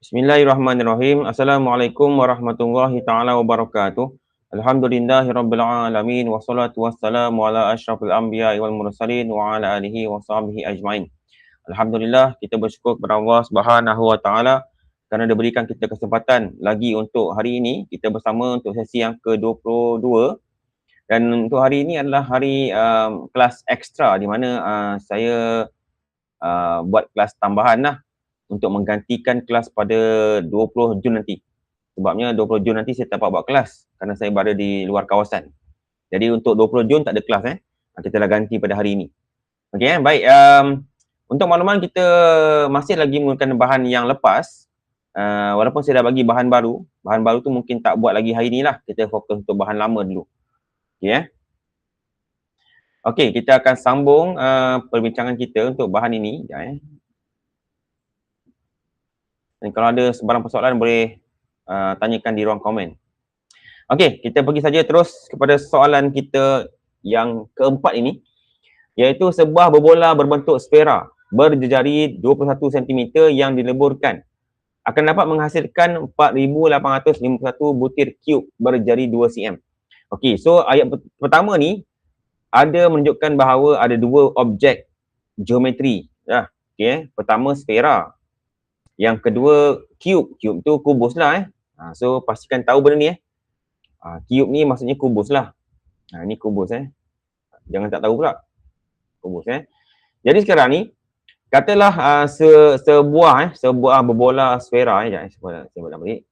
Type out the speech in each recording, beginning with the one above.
Bismillahirrahmanirrahim. Assalamualaikum warahmatullahi taala wabarakatuh. Alhamdulillahirabbil alamin wassalatu wassalamu ala asyrafil anbiya'i wal mursalin wa ala alihi washabihi ajmain. Alhamdulillah, kita bersyukur kepada Allah Subhanahu wa taala kerana dia berikan kita kesempatan lagi untuk hari ini kita bersama untuk sesi yang ke-22, dan untuk hari ini adalah hari kelas ekstra di mana saya buat kelas tambahan lah untuk menggantikan kelas pada 20 Jun nanti. Sebabnya 20 Jun nanti saya tak dapat buat kelas kerana saya berada di luar kawasan. Jadi untuk 20 Jun tak ada kelas kita dah ganti pada hari ini. Okey, baik. Untuk makluman, kita masih lagi menggunakan bahan yang lepas. Walaupun saya dah bagi bahan baru tu mungkin tak buat lagi hari ni lah. Kita fokus untuk bahan lama dulu. Okey, Okey, kita akan sambung perbincangan kita untuk bahan ini. Sekejap, Dan kalau ada sebarang persoalan boleh tanyakan di ruang komen. Okey, kita pergi saja terus kepada soalan kita yang keempat ini, iaitu sebuah berbola berbentuk sfera berjejari 21 cm yang dileburkan akan dapat menghasilkan 4,851 butir cube berjari 2 cm. Okey, so ayat pertama ni ada menunjukkan bahawa ada dua objek geometri. Okey, pertama sfera. Yang kedua cube. Cube tu kubus lah So pastikan tahu benda ni Cube ni maksudnya kubus lah. Ni kubus Jangan tak tahu pula. Kubus Jadi sekarang ni katalah sebuah berbola sfera saya buat balik.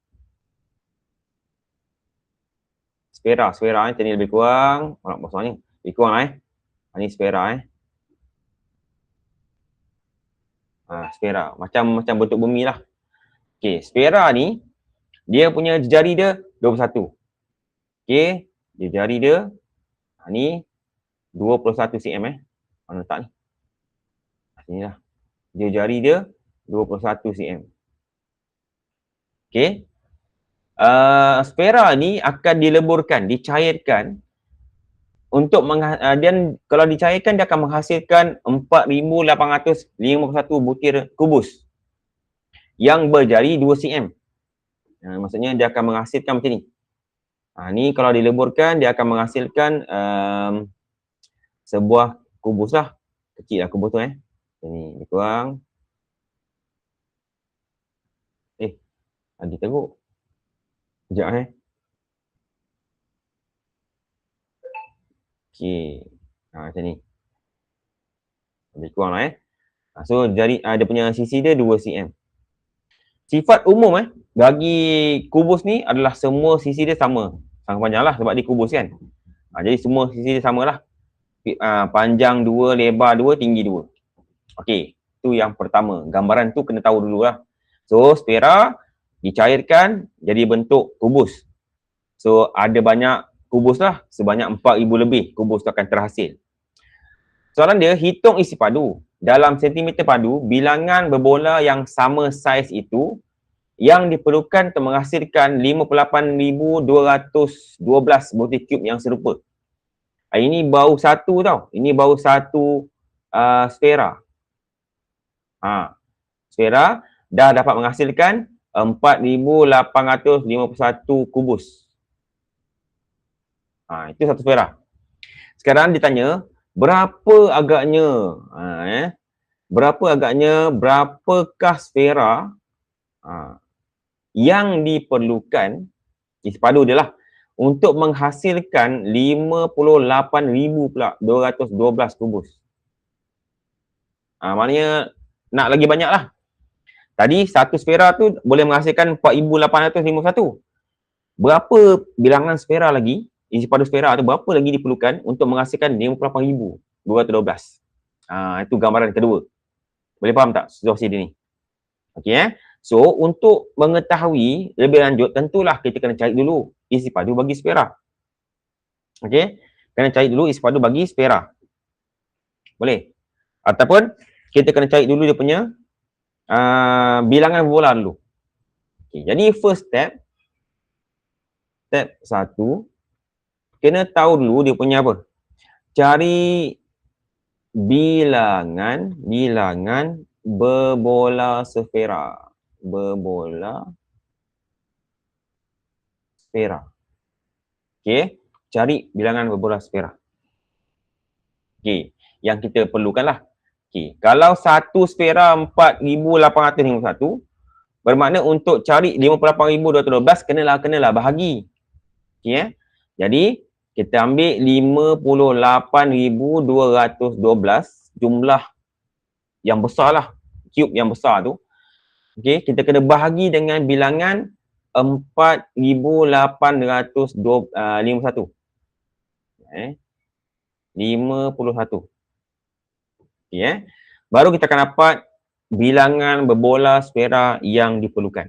Sfera macam ni lebih kurang. Nak pasal ni. Lebih kurang ni sfera sfera macam bentuk bumi lah. Okey, sfera ni dia punya jari dia 21. Okey, jari dia ni 21 cm Mana letak ni? Sini lah. Jari dia 21 cm. Okey. Sfera ni akan dileburkan, dicairkan untuk dan kalau dicairkan dia akan menghasilkan 4,851 butir kubus yang berjari 2 cm. Maksudnya dia akan menghasilkan macam ni. Ni kalau dileburkan dia akan menghasilkan sebuah kubus lah. Kecil lah kubus tu Ni lebih kurang. Lagi teruk. Sekejap Okey. Macam ni. Lebih kurang lah So jari dia punya sisi dia 2 cm. Sifat umum bagi kubus ni adalah semua sisi dia sama panjang lah sebab dia kubus kan. Jadi semua sisi dia sama lah. Panjang 2, lebar 2, tinggi 2. Okey, tu yang pertama. Gambaran tu kena tahu dulu lah. So sfera dicairkan jadi bentuk kubus. So ada banyak kubus lah, sebanyak 4,000 lebih kubus tu akan terhasil. Soalan dia, hitung isi padu. Dalam sentimeter padu, bilangan berbola yang sama saiz itu yang diperlukan untuk menghasilkan 58,212 butir cube yang serupa. Ini baru satu tau. Ini baru satu sfera. Sfera dah dapat menghasilkan 4,851 kubus. Itu satu sfera. Sekarang ditanya, berapa agaknya berapakah sfera yang diperlukan, isi padu dia lah, untuk menghasilkan 58,212 kubus. Maknanya nak lagi banyak lah. Tadi satu sfera tu boleh menghasilkan 4,851. Berapa bilangan sfera lagi, isi padu sfera tu berapa lagi diperlukan untuk menghasilkan 58,212. Itu gambaran kedua. Boleh faham tak situasi dia ni? Okey So untuk mengetahui lebih lanjut, tentulah kita kena cari dulu isi padu bagi sfera. Okey, kena cari dulu isi padu bagi sfera. Boleh? Ataupun kita kena cari dulu dia punya bilangan bola dulu. Okay, jadi first step 1, kena tahu dulu dia punya apa? Cari bilangan berbola sfera. berbola sfera. Okey, cari bilangan berbola sfera. Okey, yang kita perlukanlah. Okey, kalau satu sfera 4,851, bermakna untuk cari 58,212 kenalah bahagi. Okey Jadi kita ambil 58,212 jumlah yang besar lah, cube yang besar tu. Okey, kita kena bahagi dengan bilangan 4,851. 51. Okey Baru kita akan dapat bilangan berbola sfera yang diperlukan.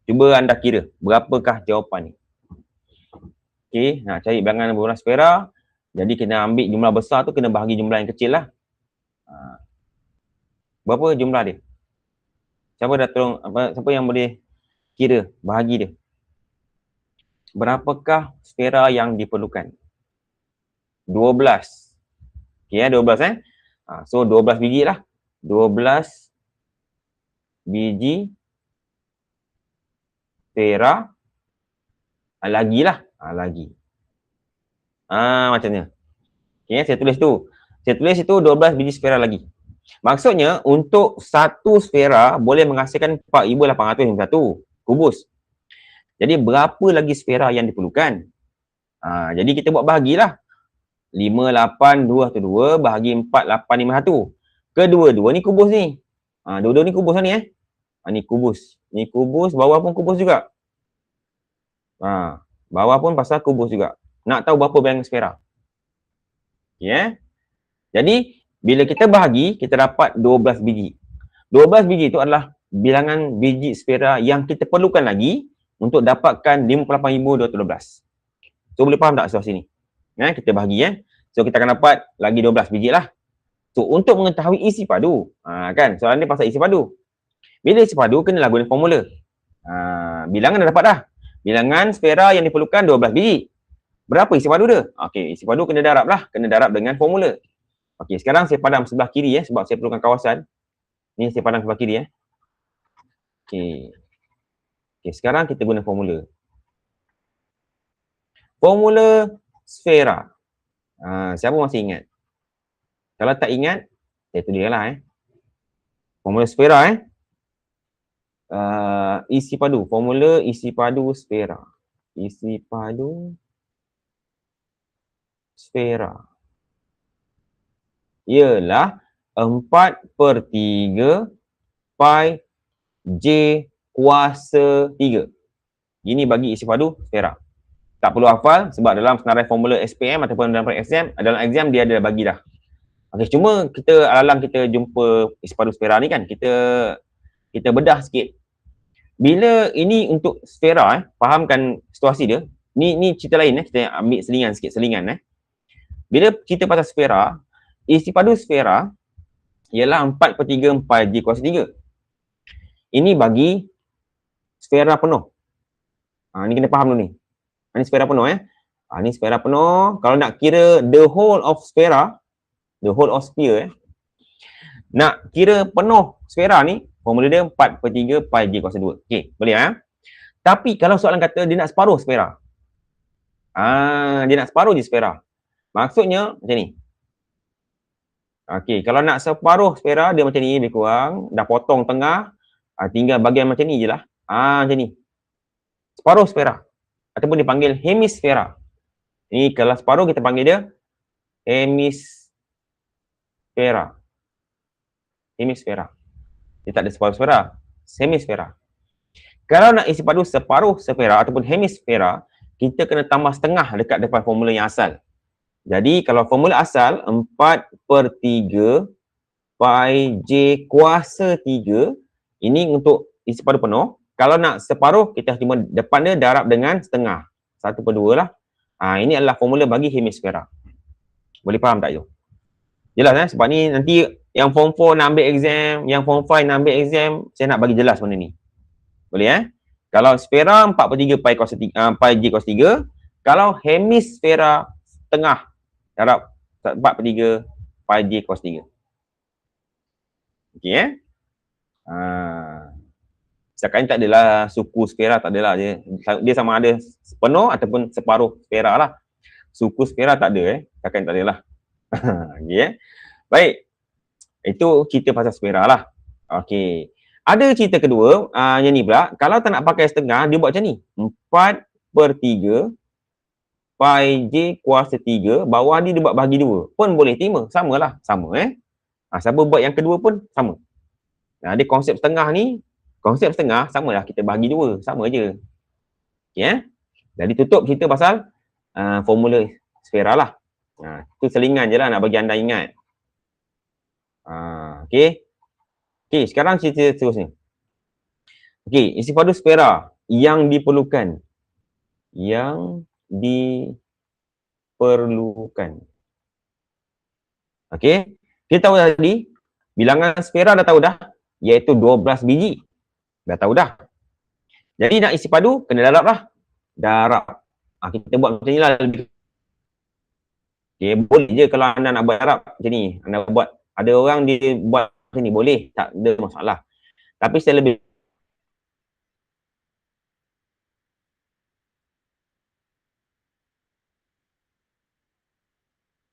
Cuba anda kira berapakah jawapan ni. Okey, nak cari bilangan berbola sfera, jadi kena ambil jumlah besar tu kena bahagi jumlah yang kecil lah. Berapa jumlah dia? Siapa dah tolong siapa yang boleh kira bahagi dia? Berapakah sfera yang diperlukan? 12. Okey 12 So 12 biji lah. 12 biji sfera lagi lah. Lagi. Macamnya. Okey saya tulis tu. Saya tulis itu 12 biji sfera lagi. Maksudnya untuk satu sfera boleh menghasilkan 4,851 kubus. Jadi berapa lagi sfera yang diperlukan? Jadi kita buat bahagilah. 5,8,212 bahagi 4,851. Kedua-dua ni kubus ni. Dua-dua ni kubus lah ni ni kubus. Ni kubus, bawah pun kubus juga. Bawah pun pasal kubus juga. Nak tahu berapa bilangan sfera? Okey Jadi bila kita bahagi, kita dapat 12 biji. 12 biji itu adalah bilangan biji sfera yang kita perlukan lagi untuk dapatkan 58,212. So boleh faham tak situasi ni? Kita bahagi So kita akan dapat lagi 12 biji lah. So untuk mengetahui isi padu, kan soalan ni pasal isi padu. Bila isi padu kenalah guna formula. Bilangan dah dapat dah. Bilangan sfera yang diperlukan 12 biji. Berapa isi padu dia? Okey, isi padu kena darab lah, kena darab dengan formula. Okey, sekarang saya padam sebelah kiri sebab saya perlukan kawasan. Ni saya padam sebelah kiri Okey, sekarang kita guna formula. Formula sfera. Siapa masih ingat? Kalau tak ingat, saya tulislah formula sfera isi padu. Formula isi padu sfera. Isi padu sfera ialah 4/3 pi J kuasa 3. Ini bagi isi padu sfera. Tak perlu hafal sebab dalam senarai formula SPM ataupun dalam exam dia ada bagi dah. Okey, cuma kita alam kita jumpa isi padu sfera ni kan, kita bedah sikit. Bila ini untuk sfera fahamkan situasi dia. Ni cerita lain kita ambil selingan. Bila cerita pasal sfera, isi padu sfera ialah 4/3 pi J kuasa 3. Ini bagi sfera penuh. Ni kena faham dulu ni. Ni sfera penuh ni sfera penuh. Kalau nak kira the whole of sphere nak kira penuh sfera ni, formula dia 4/3 pi J kuasa 2. Okey, boleh Tapi kalau soalan kata dia nak separuh sfera. Dia nak separuh je sfera. Maksudnya macam ni. Okey, kalau nak separuh sfera dia macam ni, lebih kurang dah potong tengah, tinggal bahagian macam ni je lah. Macam ni. Separuh sfera. Ataupun dipanggil hemisfera. Ni kalau separuh kita panggil dia hemisfera. Dia tak ada separuh sfera. Hemisfera. Kalau nak isi padu separuh sfera ataupun hemisfera, kita kena tambah setengah dekat depan formula yang asal. Jadi kalau formula asal 4/3 pi J kuasa 3, ini untuk isi padu penuh. Kalau nak separuh, kita cuma depan dia darab dengan setengah. 1/2 lah. Ini adalah formula bagi hemisfera. Boleh faham tak tu? Jelas sebab ni nanti yang form 4 nak ambil exam, yang form 5 nak ambil exam, saya nak bagi jelas benda ni. Boleh Kalau sfera 4/3 pi kuasa 3, pi J kuasa 3. Kalau hemisfera tengah, darab 4/3 pi J kuasa 3. Okey Setakat ni tak adalah suku sfera, tak adalah. Dia sama ada sepenuh ataupun separuh sfera lah. Suku sfera tak ada setakat ni tak adalah. Okay, baik. Itu cerita pasal sfera lah. Okay. Ada cerita kedua, yang ni pula, kalau tak nak pakai setengah, dia buat macam ni. 4/3 pi j kuasa 3, bawah ni dia buat bahagi 2. Pun boleh terima, samalah. Sama siapa buat yang kedua pun sama. Dia konsep setengah ni, konsep setengah samalah, kita bahagi 2, sama je. Okay, jadi tutup cerita pasal formula sfera lah. Itu selingan je lah nak bagi anda ingat. Okay. Okay, sekarang cerita seterusnya. Okay, istifadu sfera yang diperlukan. Yang diperlukan. Okay, kita tahu tadi, bilangan sfera dah tahu dah, iaitu 12 biji. Dah tahu dah. Jadi nak isi padu, kena darab lah. Darab. Kita buat macam ni lah. Okay, boleh je kalau anda nak buat darab macam ni. Anda buat, ada orang dia buat macam ni, boleh. Tak ada masalah. Tapi saya lebih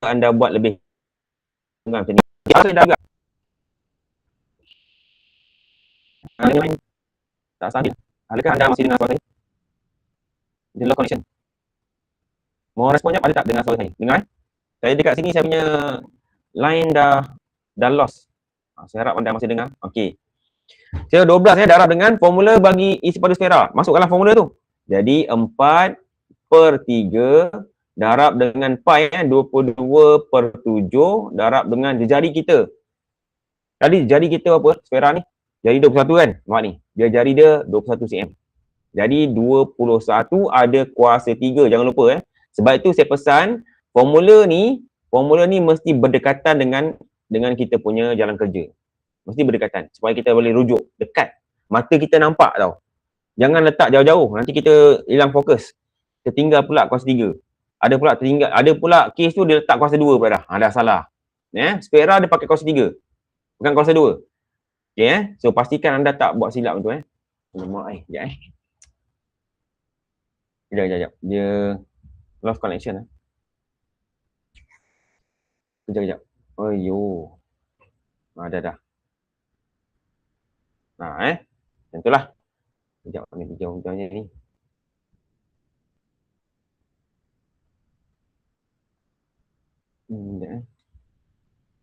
anda buat lebih macam ni. Saya dah agak. Tak sambil. Adakah anda masih dengar suara saya? Dia low connection. Mau respon jap, ada tak dengar suara saya? Dengar Saya dekat sini, saya punya line dah lost. Saya harap anda masih dengar. Okey. Saya 12 darab dengan formula bagi isi padu sfera. Masukkanlah formula tu. Jadi 4/3 darab dengan pi 22/7 darab dengan jari kita. Tadi jari kita apa? Sfera ni. Jari 21 kan? Nampak ni. Dia jari dia 21 cm. Jadi 21 ada kuasa 3. Jangan lupa Sebab itu saya pesan formula ni mesti berdekatan dengan kita punya jalan kerja. Mesti berdekatan supaya kita boleh rujuk dekat. Mata kita nampak tau. Jangan letak jauh-jauh. Nanti kita hilang fokus. Tertinggal pula kuasa 3. Ada pula kes tu dia letak kuasa 2 pula dah. Dah salah. Sfera dia pakai kuasa 3. Bukan kuasa 2. Okay, so pastikan anda tak buat silap tu Lemah sekejap. Dia lost connection Kejap. Dah. Macam itulah. Kejap ni hijau-hijaunya ni.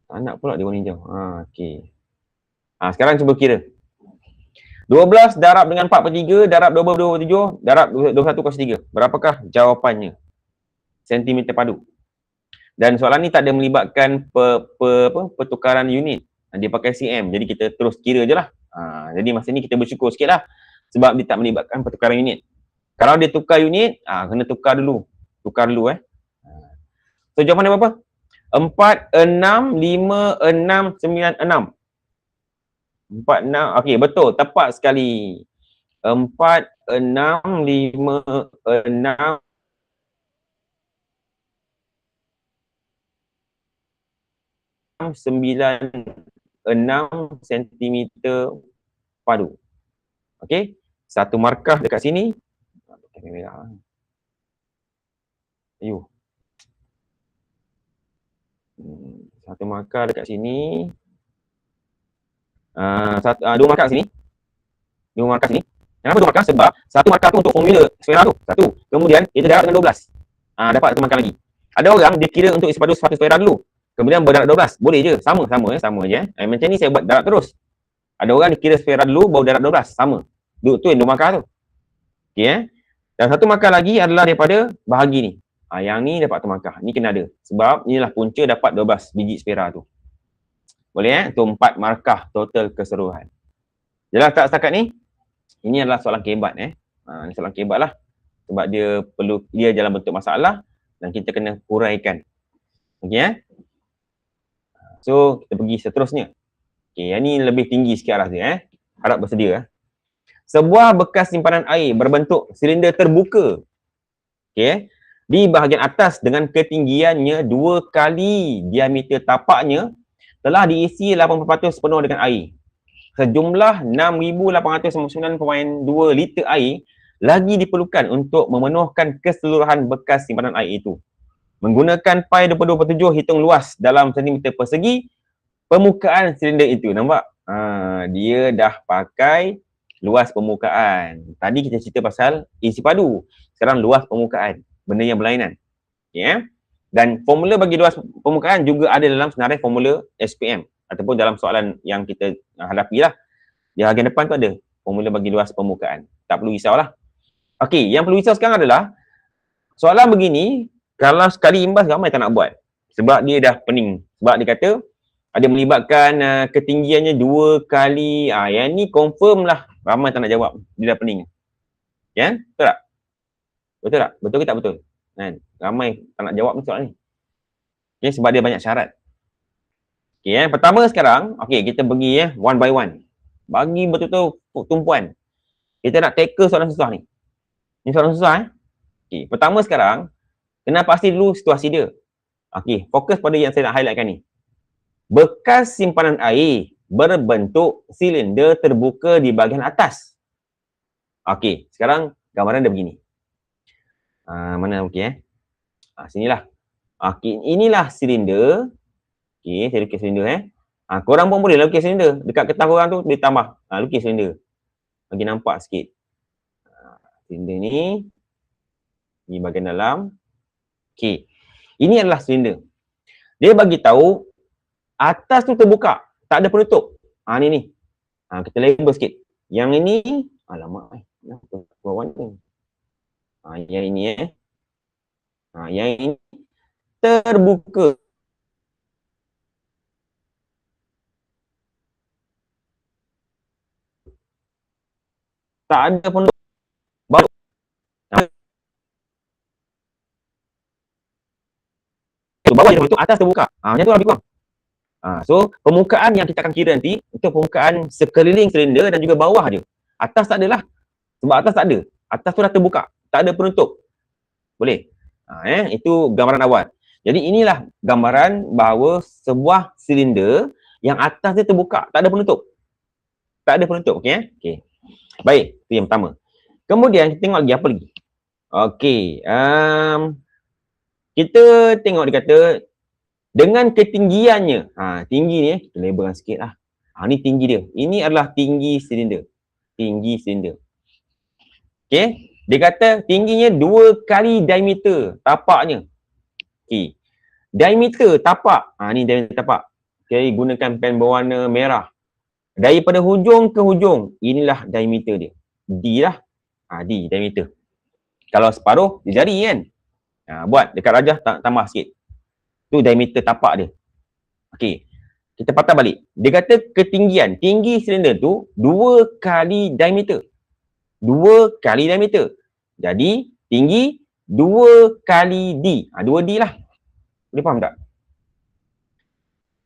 Tak nak pula dia warna hijau. Okey. Sekarang cuba kira. 12 darab dengan 4/3 darab 22/7 darab 21/3. Berapakah jawapannya? Sentimeter padu. Dan soalan ni tak ada melibatkan pertukaran unit. Dia pakai cm. Jadi kita terus kira je lah. Jadi masa ni kita bersyukur sikit lah. Sebab dia tak melibatkan pertukaran unit. Kalau dia tukar unit, kena tukar dulu. So jawapan dia berapa? 4, 6, 5, 6, 9, 6. 4, 6. Okey, betul. Tepat sekali. 4, 6, 5, 6. 9, 6 cm padu. Okey. Satu markah dekat sini. Satu markah dekat sini. Dua markah sini. Kenapa dua markah? Sebab satu markah tu untuk formula sfera tu. Satu. Kemudian kita darab dengan 12. Dapat satu markah lagi. Ada orang dia kira untuk isi padu satu sfera dulu. Kemudian berdarab 12. Boleh je. Sama je. Macam ni saya buat darab terus. Ada orang dia kira sfera dulu baru darab 12. Sama. Tu yang dua markah tu. Okey Dan satu markah lagi adalah daripada bahagi ni. Yang ni dapat satu markah. Ni kena ada. Sebab inilah punca dapat 12 biji sfera tu. Boleh Itu 4 markah total keseluruhan. Jelas tak setakat ni? Ini adalah soalan kehebat Ini soalan kehebat lah. Sebab dia dalam bentuk masalah dan kita kena huraikan. Okey So kita pergi seterusnya. Okey, yang ni lebih tinggi sikit arah dia Harap bersedia Sebuah bekas simpanan air berbentuk silinder terbuka. Okey. Di bahagian atas dengan ketinggiannya 2 kali diameter tapaknya telah diisi 80% penuh dengan air. sejumlah 6,899.2 liter air lagi diperlukan untuk memenuhkan keseluruhan bekas simpanan air itu. Menggunakan pi 22.7 hitung luas dalam sentimeter persegi permukaan silinder itu. Nampak? Dia dah pakai luas permukaan. Tadi kita cerita pasal isi padu. Sekarang luas permukaan. Benda yang berlainan. Okay, Dan formula bagi luas permukaan juga ada dalam senarai formula SPM. Ataupun dalam soalan yang kita hadapi lah. Di bahagian depan tu ada formula bagi luas permukaan. Tak perlu risaulah. Okey, yang perlu risau sekarang adalah soalan begini, kalau sekali imbas ramai tak nak buat. Sebab dia dah pening. Sebab dia kata ada melibatkan ketinggiannya 2 kali. Yang ni confirm lah ramai tak nak jawab. Dia dah pening. Ya? Betul tak? Betul tak? Betul ke tak betul? Ramai tak nak jawab ni soalan ni. Okay, sebab dia banyak syarat. Okay, pertama sekarang, kita pergi one by one. Bagi betul-betul tumpuan. Kita nak tackle soalan susah ni. Ni soalan susah Okay, pertama sekarang, kena pasti dulu situasi dia. Fokus pada yang saya nak highlightkan ni. Bekas simpanan air berbentuk silinder terbuka di bahagian atas. Sekarang gambaran dia begini. Mana sinilah. Inilah silinder. Saya lukis silinder korang pun boleh lukis silinder. Dekat kertas korang tu, dia tambah. Lukis silinder. Bagi nampak sikit. Silinder ni. Di bahagian dalam. Ini adalah silinder. Dia bagi tahu atas tu terbuka. Tak ada penutup. Ni. Kita label sikit. Yang ini. Alamak. Bawah ni. Yang ini yang ini terbuka. Tak ada penutup. Baru. Bawah dia penutup, atas terbuka. Macam tu lah lebih kurang. So, permukaan yang kita akan kira nanti, itu permukaan sekeliling silinder dan juga bawah dia. Atas tak adalah. Sebab atas tak ada. Atas tu dah terbuka. Tak ada penutup. Boleh? Itu gambaran awal. Jadi inilah gambaran bahawa sebuah silinder yang atas dia terbuka. Tak ada penutup. Tak ada penutup. Okey. Baik. Itu yang pertama. Kemudian kita tengok lagi apa lagi. Kita tengok dia kata dengan ketinggiannya. Tinggi ni kita labelkan sikit lah. Ni tinggi dia. Ini adalah tinggi silinder. Tinggi silinder. Dia kata tingginya 2 kali diameter tapaknya. Diameter tapak. Ni diameter tapak. Gunakan pen berwarna merah. Daripada hujung ke hujung. Inilah diameter dia. D lah. D diameter. Kalau separuh, dia jari kan. Buat dekat rajah tambah sikit. Tu diameter tapak dia. Kita patah balik. Dia kata ketinggian. Tinggi silinder tu 2 kali diameter. 2 kali diameter. Jadi, tinggi 2 kali D. 2D lah. Boleh faham tak?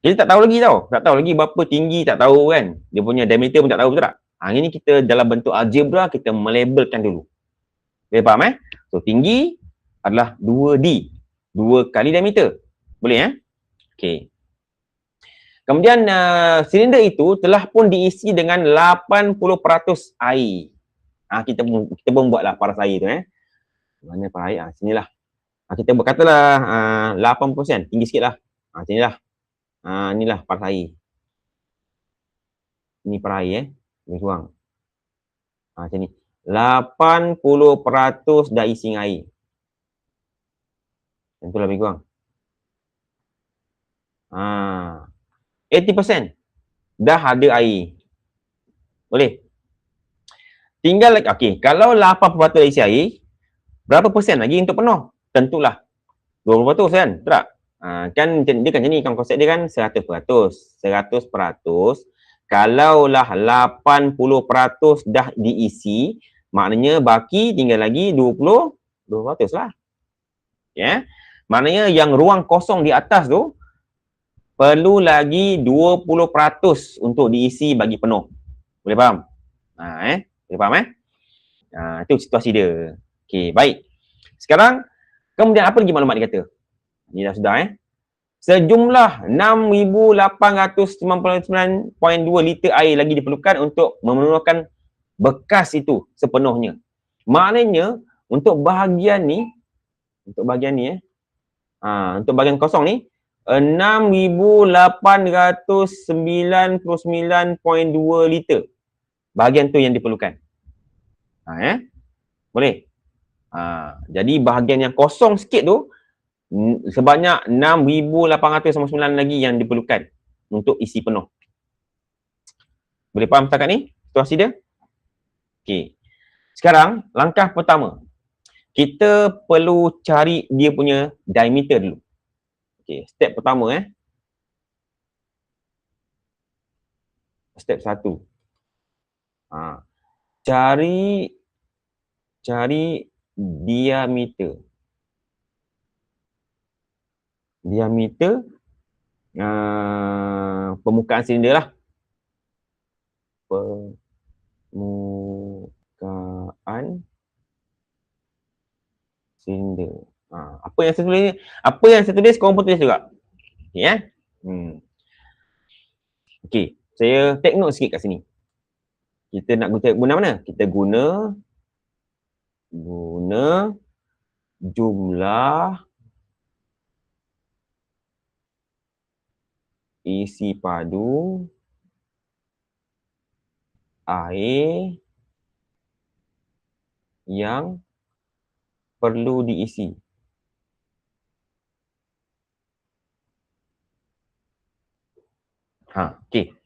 Kita tak tahu lagi tau. Tak tahu lagi berapa tinggi, tak tahu kan. Dia punya diameter pun tak tahu, betul tak? Ini kita dalam bentuk algebra, kita melabelkan dulu. Boleh faham So, tinggi adalah 2D. 2 kali diameter. Boleh Kemudian, silinder itu telah pun diisi dengan 80% air. Kita pun buatlah paras air tu Mana paras air? Sinilah. Kita berkatalah 80%. Tinggi sikit lah. Sinilah. Inilah paras air. Ini paras air Lebih kurang. Macam ni. 80% dah isi dengan air. Macam tu lebih kurang. 80% dah ada air. Boleh? Tinggal lagi. Kalau 80% dah isi air, berapa persen lagi untuk penuh? Tentulah 20% kan? Betul tak? Kan dia kan ni kan konsep dia kan 100%. 100%. Kalaulah 80% dah diisi, maknanya baki tinggal lagi 20% lah. Maknanya yang ruang kosong di atas tu perlu lagi 20% untuk diisi bagi penuh. Boleh faham? Boleh faham itu situasi dia. Baik. Sekarang kemudian apa lagi maklumat dia kata? Ni dah sudah Sejumlah 6,899.2 liter air lagi diperlukan untuk memenuhkan bekas itu sepenuhnya. Maknanya untuk bahagian ni, untuk bahagian kosong ni 6,899.2 liter. Bahagian tu yang diperlukan. Boleh? Jadi bahagian yang kosong sikit tu sebanyak 6,899 lagi yang diperlukan untuk isi penuh. Boleh faham setakat ni situasi dia? Okey. Sekarang langkah pertama, kita perlu cari dia punya diameter dulu. Okey, step pertama step 1. Cari diameter. Diameter permukaan silinder lah. Permukaan silinder. Apa yang saya tulis korang pun tulis juga. Okey Okey, saya take note sikit kat sini. Kita nak guna mana? Kita guna jumlah isi padu air yang perlu diisi. Okey.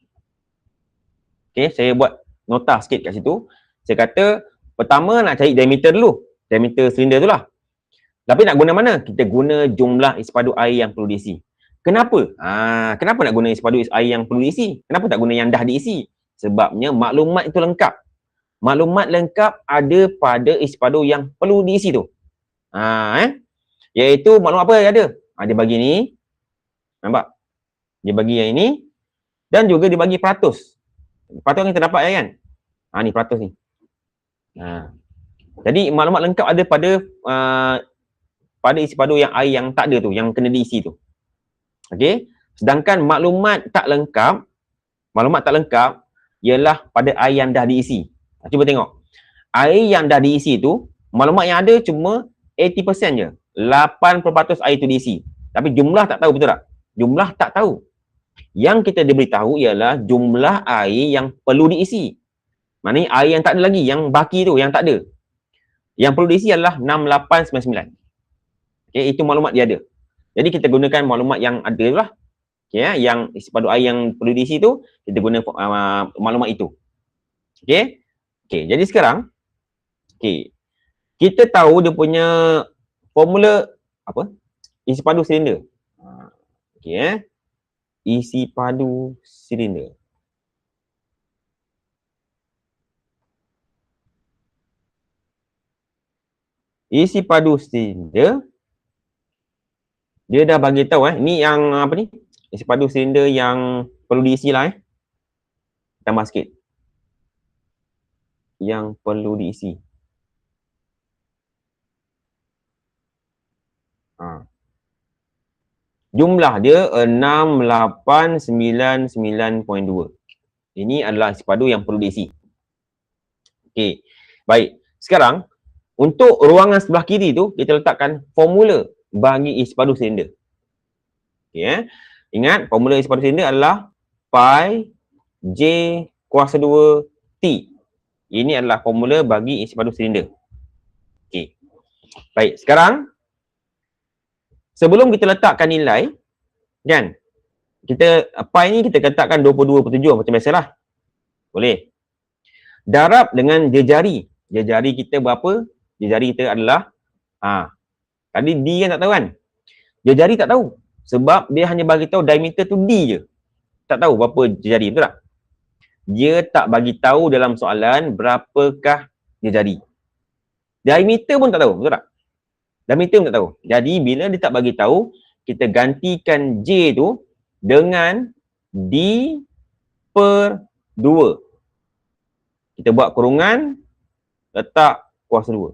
Okey, saya buat nota sikit kat situ. Saya kata pertama nak cari diameter dulu. Diameter silinder tu lah. Tapi nak guna mana? Kita guna jumlah isi padu air yang perlu diisi. Kenapa? Kenapa nak guna isi padu air yang perlu diisi? Kenapa tak guna yang dah diisi? Sebabnya maklumat itu lengkap. Maklumat lengkap ada pada isi padu yang perlu diisi tu. Iaitu maklumat apa yang ada? Dia bagi ni. Nampak? Dia bagi yang ini. Dan juga dia bagi peratus. Peratus yang kita dapat kan? Ni peratus ni. Jadi maklumat lengkap ada pada isi padu yang air yang tak ada tu, yang kena diisi tu. Okey. Sedangkan maklumat tak lengkap ialah pada air yang dah diisi. Cuba tengok. Air yang dah diisi tu, maklumat yang ada cuma 80% je. 80% air tu diisi. Tapi jumlah tak tahu, betul tak? Jumlah tak tahu. Yang kita diberitahu ialah jumlah air yang perlu diisi. Maknanya air yang tak ada lagi, yang baki tu, yang tak ada. Yang perlu diisi adalah 6899. Okey, itu maklumat dia ada. Jadi kita gunakan maklumat yang ada lah. Okey, yang isi padu air yang perlu diisi tu, kita guna maklumat itu. Okey. Okey, jadi sekarang kita tahu dia punya formula apa? Isi padu silinder. Okey isi padu silinder. Isi padu silinder dia dah bagi tahu ni yang apa ni? Isi padu silinder yang perlu diisi lah Tambah sikit. Yang perlu diisi. Jumlah dia 6899.2. Ini adalah isi padu yang perlu diisi. Okey. Baik. Sekarang untuk ruangan sebelah kiri tu kita letakkan formula bagi isi padu silinder. Okey Ingat formula isi padu silinder adalah pi j kuasa 2 T. Ini adalah formula bagi isi padu silinder. Okey. Baik, sekarang sebelum kita letakkan nilai kan, kita pi ni kita letakkan 22/7 macam biasalah. Boleh. Darab dengan jejari. Jejari kita berapa? Jejari kita adalah tadi D kan tak tahu kan? Jejari tak tahu. Sebab dia hanya bagi tahu diameter tu D je. Tak tahu berapa jejari, betul tak? Dia tak bagi tahu dalam soalan berapakah jejari. Diameter pun tak tahu, betul tak? Diameter pun tak tahu. Jadi bila dia tak bagi tahu, kita gantikan J tu dengan D per 2. Kita buat kurungan, letak kuasa 2.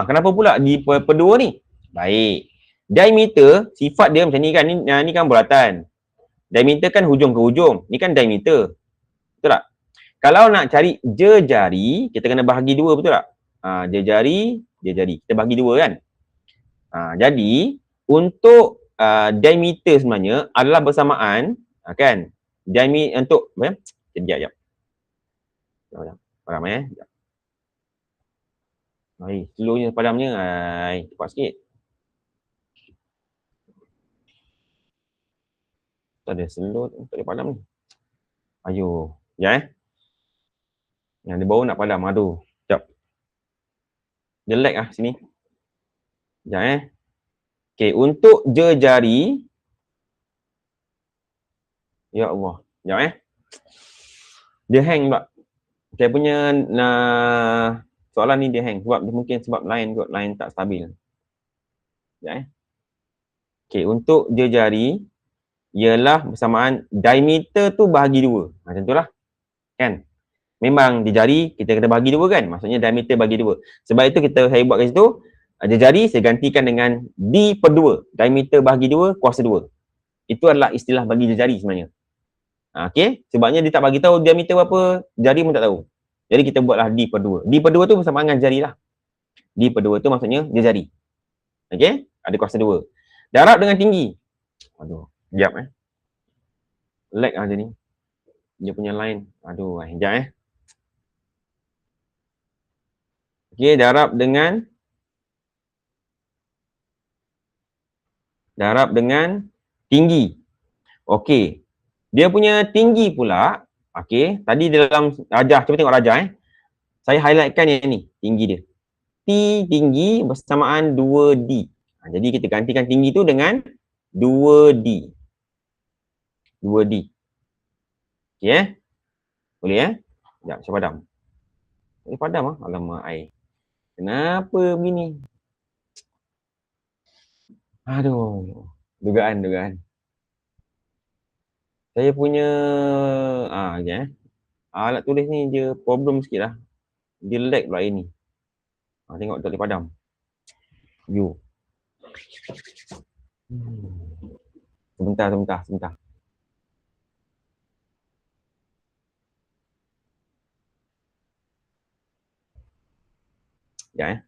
Kenapa pula D per 2 ni? Baik. Diameter, sifat dia macam ni kan, ni kan bulatan. Diameter kan hujung ke hujung. Ni kan diameter. Betul tak? Kalau nak cari jejari, kita kena bahagi dua, betul tak? Jejari. Kita bahagi dua kan? Jadi, untuk diameter sebenarnya adalah bersamaan, kan? Diameter untuk, sekejap. Padam slownya padamnya. Cepat sikit. Tak ada slow, tak ada padam ni. Ayo. Ya Yang dia baru nak padam. Aduh. Sekejap. Dia lag sini. Sekejap Okay, untuk jejari. Ya Allah. Sekejap Dia hang pula. Saya punya soalan ni dia hang. Sebab line tak stabil. Sekejap Okay, untuk jejari ialah bersamaan diameter tu bahagi dua. Macam tu lah. Kan? Memang jejari kita kena bahagi dua kan? Maksudnya diameter bagi dua. Sebab itu saya buat kat situ, jejari saya gantikan dengan D/2. Diameter bahagi 2 kuasa 2. Itu adalah istilah bagi jejari sebenarnya. Okay? Sebabnya dia tak bagi tahu diameter berapa, jari pun tak tahu. Jadi kita buatlah D/2. D/2 tu bersamaan dengan jari lah. D/2 tu maksudnya jejari. Okay? Ada kuasa 2. Darab dengan tinggi. Aduh, sekejap lag aja ni. Dia punya line. Aduh, sekejap Okay, darab dengan tinggi. Okey. Dia punya tinggi pula, okey, tadi dalam rajah, cuba tengok rajah Saya highlightkan yang ni, tinggi dia. T tinggi bersamaan 2D. Jadi kita gantikan tinggi tu dengan 2D. 2D. Okey Boleh Sekejap, saya padam. Boleh padam Alamak air. Kenapa begini? Aduh, dugaan. Saya punya alat tulis ni dia problem sikit lah. Dia lag pula air ni. Tengok tak boleh padam. Sebentar. Ya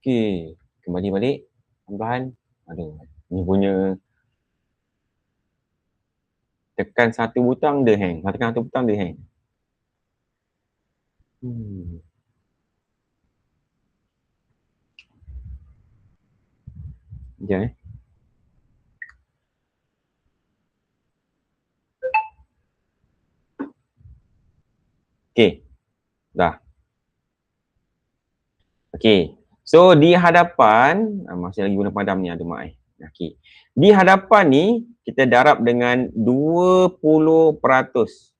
Okey, kembali balik. Perlahan. Aduh, ni punya tekan satu butang dia hang. Tekan satu butang dia hang. Sekejap Okey. Dah. Okey. So di hadapan, masih lagi guna padam ni ada mak Okey. Di hadapan ni kita darab dengan 20%.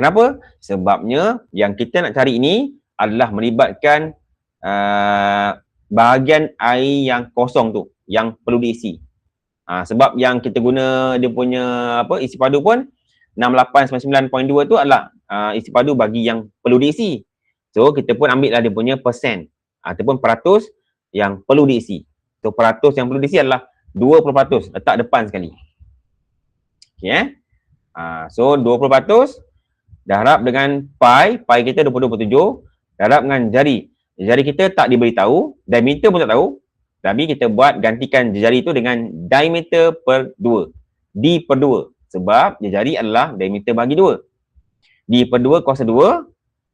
Kenapa? Sebabnya yang kita nak cari ini adalah melibatkan bahagian air yang kosong tu, yang perlu diisi. Sebab yang kita guna dia punya isi padu pun 6899.2 tu adalah isi padu bagi yang perlu diisi. So kita pun ambil lah dia punya persen ataupun peratus yang perlu diisi. So peratus yang perlu diisi adalah 20%, letak depan sekali. Okey so 20% darab dengan pi kita 20/7, darab dengan jari. Jari kita tak diberitahu, diameter pun tak tahu. Tapi kita buat gantikan jari tu dengan diameter per 2. D/2. Sebab jari adalah diameter bagi 2. D/2 kuasa 2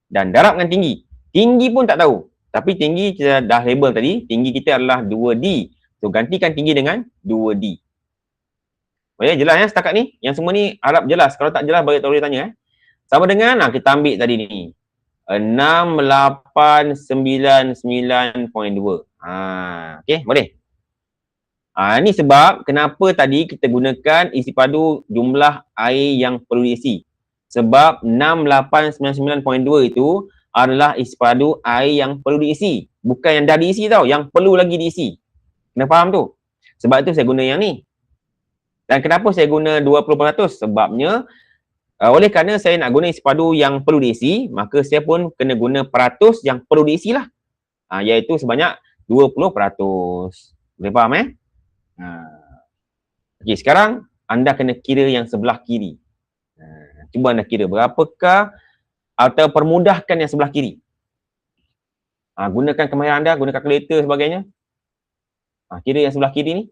dan darab dengan tinggi. Tinggi pun tak tahu. Tapi tinggi kita dah label tadi, tinggi kita adalah 2D. So gantikan tinggi dengan 2D. Boleh jelas setakat ni? Yang semua ni harap jelas. Kalau tak jelas bagi tahu dia tanya Sama dengan kita ambil tadi ni. 6899.2. Okey, boleh? Ni sebab kenapa tadi kita gunakan isi padu jumlah air yang perlu diisi. Sebab 6899.2 itu adalah isi padu air yang perlu diisi. Bukan yang dah diisi tau, yang perlu lagi diisi. Kena faham tu. Sebab tu saya guna yang ni. Dan kenapa saya guna 20%? Sebabnya, oleh kerana saya nak guna isi padu yang perlu diisi, maka saya pun kena guna peratus yang perlu diisi lah. Iaitu sebanyak 20%. Boleh faham Okey, sekarang anda kena kira yang sebelah kiri. Cuba anda kira berapakah atau permudahkan yang sebelah kiri. Gunakan kemahiran anda, guna kalkulator sebagainya. Kira yang sebelah kiri ni.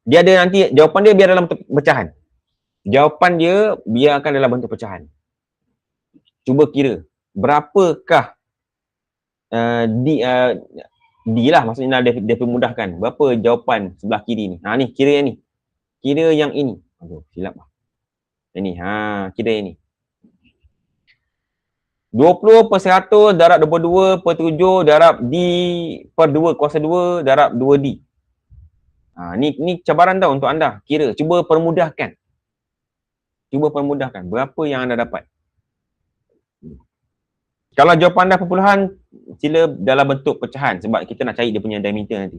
Dia ada nanti, jawapan dia biar dalam bentuk pecahan. Jawapan dia biarkan dalam bentuk pecahan. Cuba kira, berapakah D lah, maksudnya dia permudahkan. Berapa jawapan sebelah kiri ni? Ni, kira yang ni. Kira yang ini. Aduh, silap lah. Ini, kira yang ni. 20/100 darab 22/7 darab D per 2 kuasa 2 darab 2D. Ni cabaran tau untuk anda. Kira, cuba permudahkan. Cuba permudahkan. Berapa yang anda dapat? Kalau jawapan anda perpuluhan, sila dalam bentuk pecahan sebab kita nak cari dia punya diameter nanti.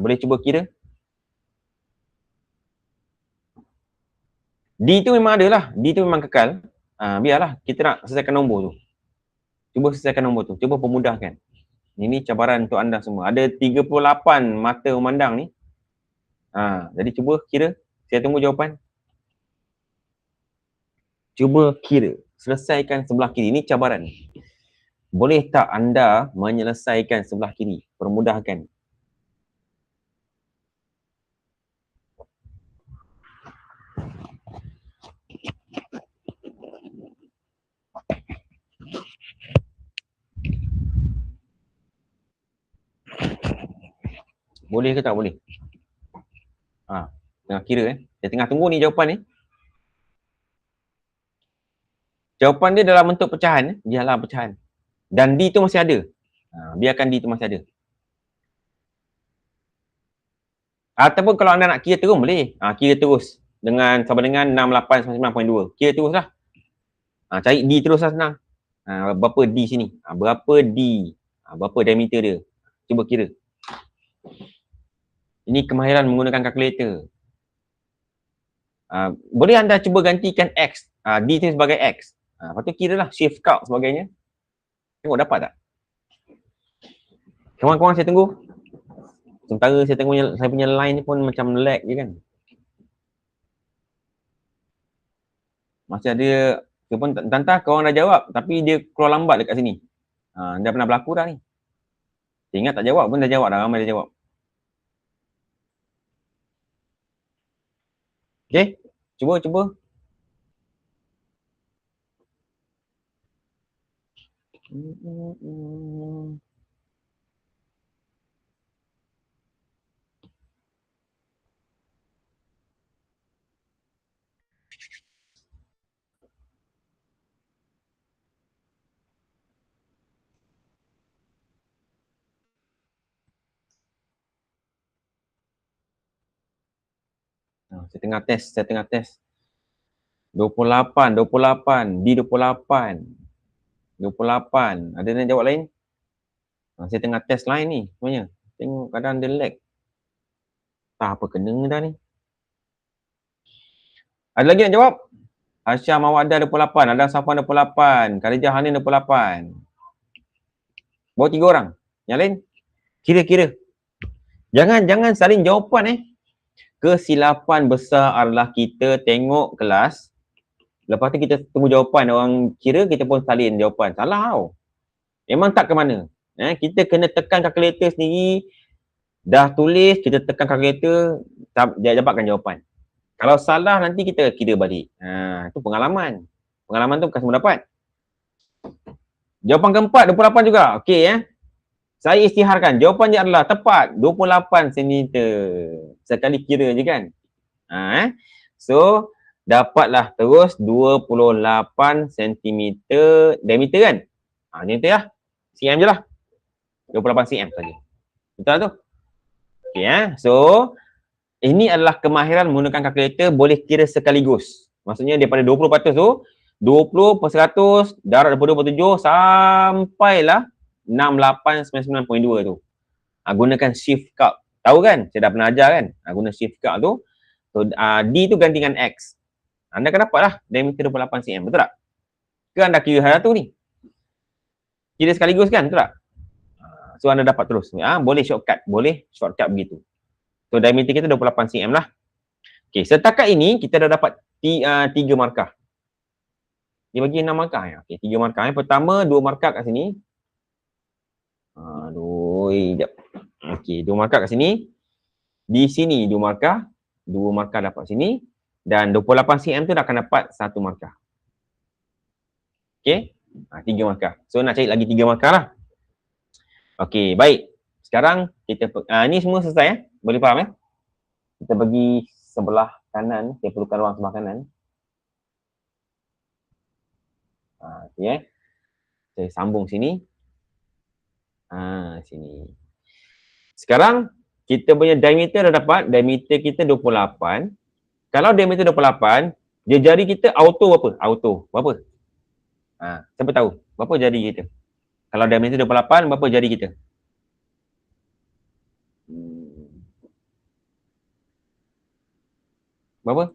Boleh cuba kira? D tu memang ada lah. D tu memang kekal. Biarlah. Kita nak selesaikan nombor tu. Cuba selesaikan nombor tu. Cuba permudahkan. Ini cabaran untuk anda semua. Ada 38 mata memandang ni. Jadi cuba kira. Saya tunggu jawapan. Cuba kira. Selesaikan sebelah kiri. Ini cabaran. Boleh tak anda menyelesaikan sebelah kiri? Permudahkan. Boleh ke tak boleh? Tengah kira Saya tengah tunggu ni jawapan ni. Jawapan dia dalam bentuk pecahan. Dia dalam pecahan. Dan D tu masih ada. Biarkan D tu masih ada. Ataupun kalau anda nak kira terus boleh. Kira terus. Sama dengan 68/9.2. Kira terus lah. Cari D terus lah senang. Berapa D sini? Berapa D? Berapa diameter dia? Cuba kira. Ini kemahiran menggunakan kalkulator. Boleh anda cuba gantikan X. D tu sebagai X. Lepas tu kira lah. Shift calc sebagainya. Tengok dapat tak? Kawan-kawan saya tunggu. Sementara saya tengok saya punya line ni pun macam lag je kan. Masih ada, dia pun entah korang dah jawab tapi dia keluar lambat dekat sini. Dah pernah berlaku dah ni. Saya ingat tak jawab pun dah jawab dah, ramai dah jawab. Okay, cuba. Saya tengah test. 28, D28. 28. Ada yang jawab lain? Saya tengah test line ni sebenarnya. Tengok kadang dia lag. Tak apa kena dah ni. Ada lagi nak jawab? Aisyah Mawadah 28, Adam Safwan 28, Khadijah Hanin 28. Bawa 3 orang. Yang lain? Kira-kira. Jangan salin jawapan Kesilapan besar adalah kita tengok kelas. Lepas tu kita tunggu jawapan. Orang kira kita pun salin jawapan. Salah tau. Memang tak ke mana. Kita kena tekan kalkulator sendiri. Dah tulis, kita tekan kalkulator, dapatkan jawapan. Kalau salah nanti kita kira balik. Itu pengalaman. Pengalaman tu bukan semua dapat. Jawapan keempat 28 juga. Okey Saya isytiharkan. Jawapannya adalah tepat 28 cm. Sekali kira je kan. So dapatlah terus 28 cm diameter kan. Diameter lah. cm je lah. 28 cm saja. Betul tu? Okey So ini adalah kemahiran menggunakan kalkulator boleh kira sekaligus. Maksudnya daripada 20% tu 20/100 darab 22/7 sampailah 6899.2 tu. Gunakan shift calc. Tahu kan? Saya dah pernah ajar kan? Guna shift calc tu. So, D tu ganti dengan X. Anda akan dapatlah diameter 28 cm. Betul tak? Ke anda kira hal tu ni? Kira sekaligus kan? Betul tak? So, anda dapat terus. Boleh shortcut. Boleh shortcut begitu. So, diameter kita 28 cm lah. Okey, setakat ini kita dah dapat 3 markah. Dia bagi 6 markah. Okey, 3 markah. Pertama, 2 markah kat sini. Aduh, sekejap. Okey, 2 markah kat sini. Di sini 2 markah. 2 markah dapat sini. Dan 28 cm tu dah akan dapat 1 markah. Okey, 3 markah. So, nak cari lagi 3 markah lah. Okey, baik. Sekarang kita ni semua selesai ya. Boleh faham ya? Kita bagi sebelah kanan, saya perlukan ruang sebelah kanan. Okey saya sambung sini. Sini. Sekarang kita punya diameter dah dapat. Diameter kita 28. Kalau diameter 28, dia jari kita auto berapa? Auto berapa? Siapa tahu? Berapa jari kita? Kalau diameter 28, berapa jari kita? Berapa?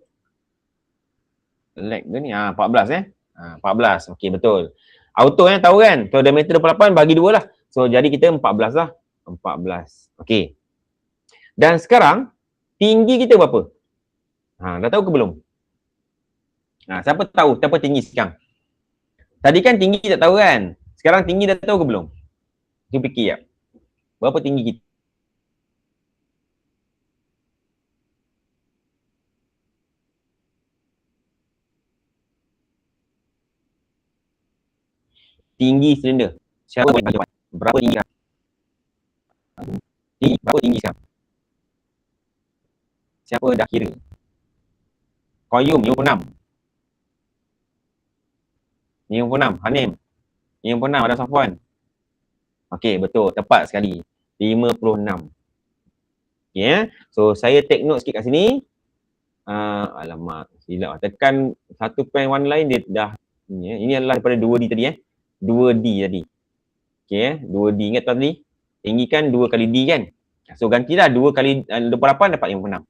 Leg ke ni? 14 14. Okey, betul. Auto tahu kan? Kalau diameter 28 bagi 2 lah. So, jadi kita 14 lah. 14. Okey. Dan sekarang, tinggi kita berapa? Dah tahu ke belum? Siapa tahu? Siapa tinggi sekarang? Tadi kan tinggi tak tahu kan? Sekarang tinggi dah tahu ke belum? Cuba fikir ya. Berapa tinggi kita? Tinggi silinder. Siapa boleh jawab? Berapa tinggi dah? Berapa tinggi sekarang? Siapa dah kira? Qayyum 56. 56. Hanim 56. Ada Safwan. Okey, betul. Tepat sekali. 56. Okey So, saya take note sikit kat sini. Alamak. Silap. Tekan 1.1 lain dia dah. Ini adalah daripada 2D tadi 2D tadi. Okey 2D. Ingat tadi? Tinggi kan 2 kali D kan? So, gantilah 2 kali 28 dapat 56.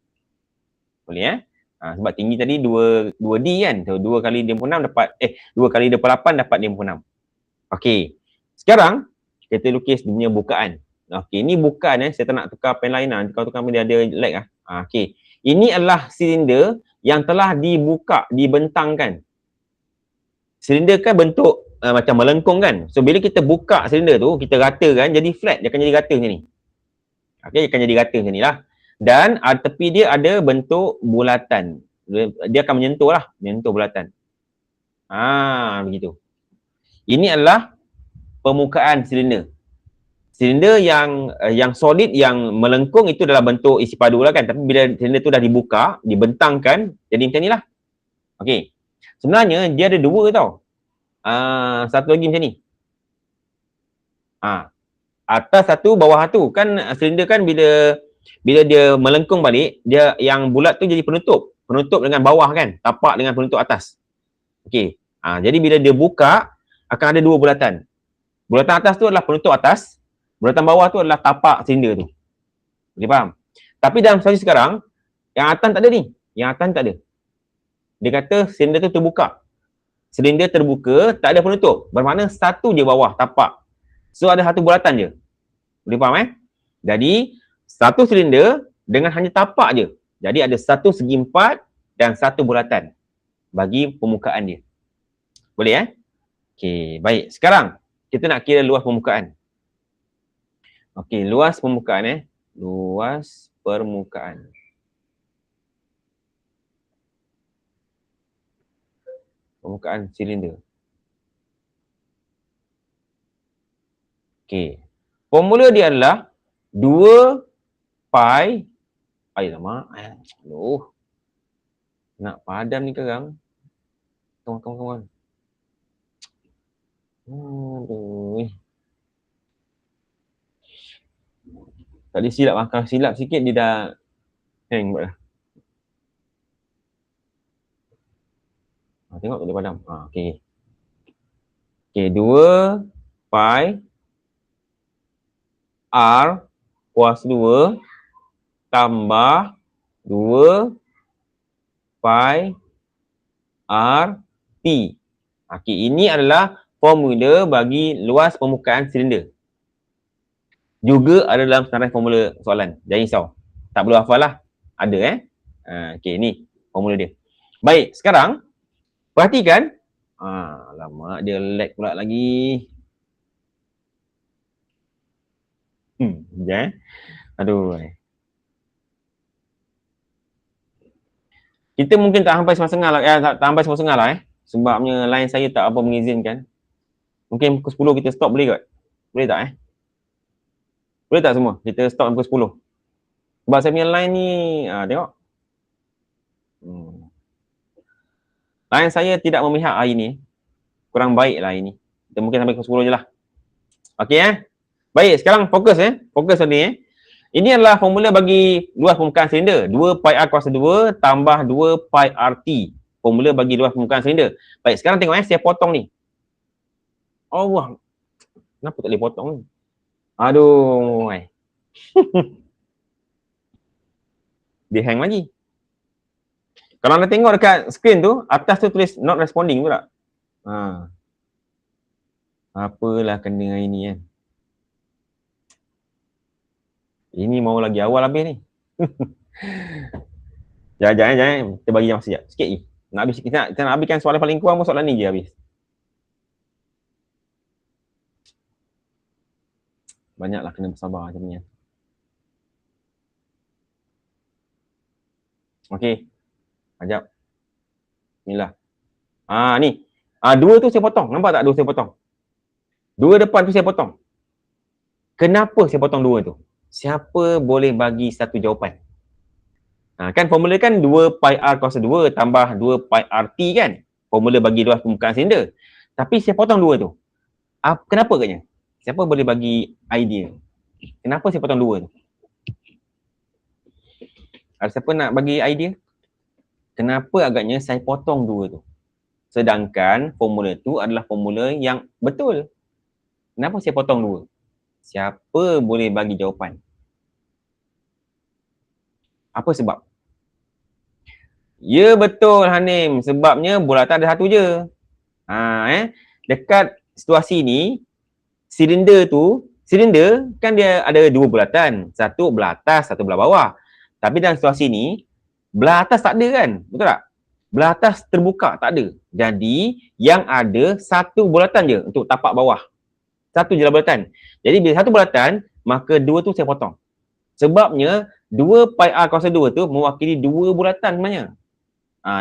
Boleh sebab tinggi tadi 2D kan? So, 2 kali 56 dapat 2 kali 28 dapat 56. Okey. Sekarang kita lukis dia punya bukaan. Okey, ni bukaan saya tak nak tukar pen lain lah. Kalau tukar dia ada lag lah. Okey. Ini adalah silinder yang telah dibuka, dibentangkan. Silinder kan bentuk macam melengkung kan? So, bila kita buka silinder tu, kita ratakan jadi flat. Dia akan jadi rata macam ni. Okey, dia akan jadi rata macam ni lah. Dan tepi dia ada bentuk bulatan. Dia akan menyentuh bulatan. Begitu. Ini adalah permukaan silinder. Silinder yang solid, yang melengkung itu adalah bentuk isi padu lah kan. Tapi bila silinder tu dah dibuka, dibentangkan, jadi macam ni lah. Okey. Sebenarnya dia ada 2 tau. Satu lagi macam ni. Atas satu, bawah satu. Kan silinder kan bila dia melengkung balik, dia yang bulat tu jadi penutup. Penutup dengan bawah kan. Tapak dengan penutup atas. Okey. Jadi bila dia buka, akan ada 2 bulatan. Bulatan atas tu adalah penutup atas. Bulatan bawah tu adalah tapak silinder tu. Boleh faham? Tapi dalam situasi sekarang, yang atas tak ada ni. Yang atas tak ada. Dia kata silinder tu terbuka. Silinder terbuka, tak ada penutup. Bermakna satu je bawah tapak. So, ada satu bulatan je. Boleh faham Jadi, satu silinder dengan hanya tapak je. Jadi, ada satu segi 4 dan satu bulatan bagi permukaan dia. Boleh Okey, baik. Sekarang, kita nak kira luas permukaan. Okey, luas permukaan luas permukaan. Permukaan silinder. Okey. Formula dia adalah 2 pi. Alamak. Aduh. Nak padam ni sekarang. Kawan-kawan. Aduh. Tadi silap kalau silap sikit dia dah hang buat dah. tengok tak boleh padam. Okey. Okey, 2 pi R kuasa 2 tambah 2 pi R T. Okey, ini adalah formula bagi luas permukaan silinder. Juga ada dalam senarai formula soalan. Jangan risau. Tak perlu hafal lah. Ada okey, ni formula dia. Baik, sekarang perhatikan. Alamak, dia lag pula lagi. Sekejap Aduh. Kita mungkin tak sampai setengah lah. Tak sampai setengah lah Sebabnya line saya tak apa mengizinkan. Mungkin pukul 10 kita stop boleh kot? Boleh tak Boleh tak semua? Kita stop pukul 10. Sebab saya punya line ni, tengok. Line saya tidak memihak hari ni. Kurang baik lah hari ni. Kita mungkin sampai pukul 10 je lah. Okey Baik, sekarang fokus Fokus ni Ini adalah formula bagi luas permukaan silinder. 2 pi R kuasa 2 tambah 2 pi RT. Formula bagi luas permukaan silinder. Baik, sekarang tengok saya potong ni. Allah. Kenapa tak boleh potong ni? Aduh. Dia hang lagi. Kalau anda tengok dekat skrin tu, atas tu tulis not responding tu tak? Apalah kena hari ni Ini mau lagi awal habis ni. Jangan. Kita bagi masa sekejap. Sikit je. Kita nak habiskan soalan paling kurang pun soalan ni je habis. Banyaklah kena bersabar macam ni. Okey. Sekejap. Inilah. Ni. 2 tu saya potong. Nampak tak 2 saya potong? 2 depan tu saya potong. Kenapa saya potong 2 tu? Siapa boleh bagi satu jawapan? Kan formula kan 2 pi R kuasa 2 tambah 2 pi RT kan? Formula bagi luas permukaan silinder. Tapi saya potong 2 tu. Kenapa katnya? Siapa boleh bagi idea? Kenapa saya potong 2 tu? Ada siapa nak bagi idea? Kenapa agaknya saya potong 2 tu? Sedangkan formula tu adalah formula yang betul. Kenapa saya potong 2? Siapa boleh bagi jawapan? Apa sebab? Ya betul Hanim. Sebabnya bulatan ada satu je. Dekat situasi ni, silinder kan dia ada 2 bulatan. Satu belah atas, satu belah bawah. Tapi dalam situasi ni, belah atas tak ada kan? Betul tak? Belah atas terbuka, tak ada. Jadi, yang ada satu bulatan je untuk tapak bawah. Satu je lah bulatan. Jadi, bila satu bulatan, maka 2 tu saya potong. Sebabnya, 2 pi R kuasa 2 tu mewakili 2 bulatan sebenarnya.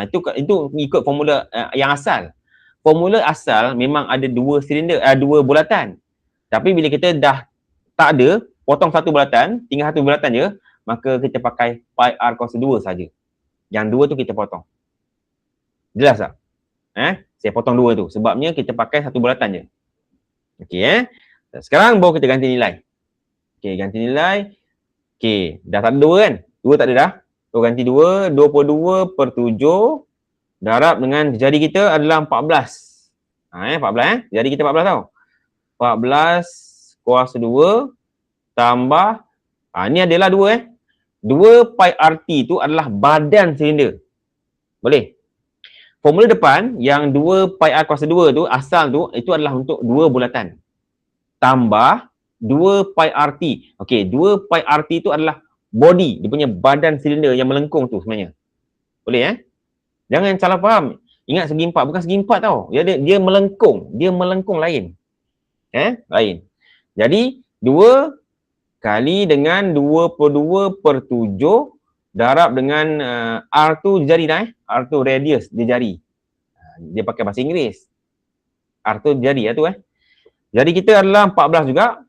Itu ikut formula yang asal. Formula asal memang ada 2 silinder, 2 bulatan. Tapi bila kita dah tak ada, potong satu bulatan, tinggal satu bulatan je, maka kita pakai pi R kuasa 2 saja. Yang 2 tu kita potong. Jelas tak? Saya potong 2 tu. Sebabnya kita pakai satu bulatan je. Okey Sekarang baru kita ganti nilai. Ganti nilai. Dah tak ada 2 kan? 2 tak ada dah. So ganti 2, 22/7 darab dengan jari kita adalah 14. 14 Jari kita 14 tau. 14 kuasa 2 tambah ni adalah 2 2 pi RT tu adalah badan silinder. Boleh? Formula depan yang 2 pi R kuasa 2 tu asal tu itu adalah untuk 2 bulatan. Tambah 2 pi RT. 2 pi RT tu adalah body, dia punya badan silinder yang melengkung tu sebenarnya. Boleh Jangan salah faham. Ingat segi 4, bukan segi 4 tau. Dia melengkung. Dia melengkung lain. Lain. Jadi 2 kali dengan 22/7 darab dengan R tu jari dah R tu radius dia jari. Dia pakai bahasa Inggeris. R tu jari tu Jadi kita adalah 14 juga.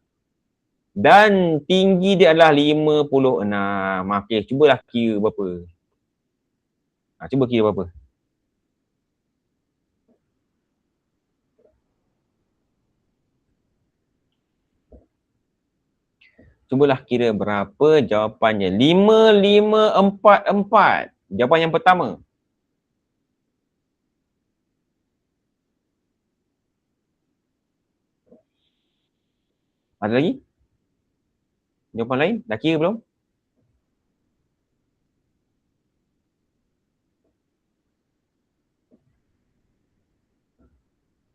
Dan tinggi dia adalah 56. Cubalah kira berapa. Cuba kira berapa. Cubalah kira berapa jawapannya. 5544. Jawapan yang pertama. Ada lagi? Jawapan lain? Dah kira belum?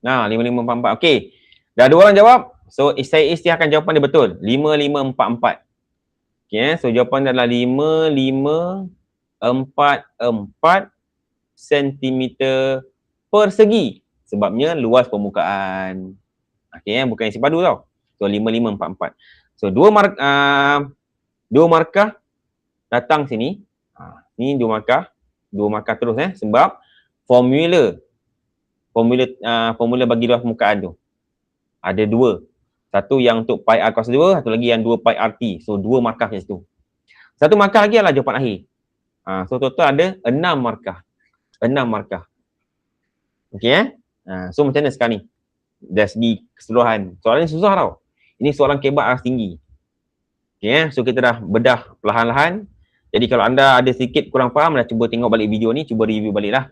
Nah, 5544. Okey. Dah dua orang jawab. So, saya isytiharkan jawapan dia betul. 5544. Okey, so jawapan dia adalah 5544 sentimeter persegi. Sebabnya luas permukaan. Okey, bukan isi padu tau. So, 5544. So, dua markah datang sini. Ni dua markah. Dua markah terus sebab formula bagi luas permukaan tu ada dua. Satu yang untuk pi r cos 2, satu lagi yang 2 pi r t. So, dua markah kat situ. Satu markah lagi adalah jawapan akhir. So, total ada 6 markah. 6 markah. Okey so, macam mana sekarang ni? Dari segi keseluruhan. Soalan ni susah tau. Ini soalan kebat aras tinggi. Okey so, kita dah bedah perlahan-lahan. Jadi, kalau anda ada sedikit kurang faham, dah cuba tengok balik video ni, cuba review balik lah.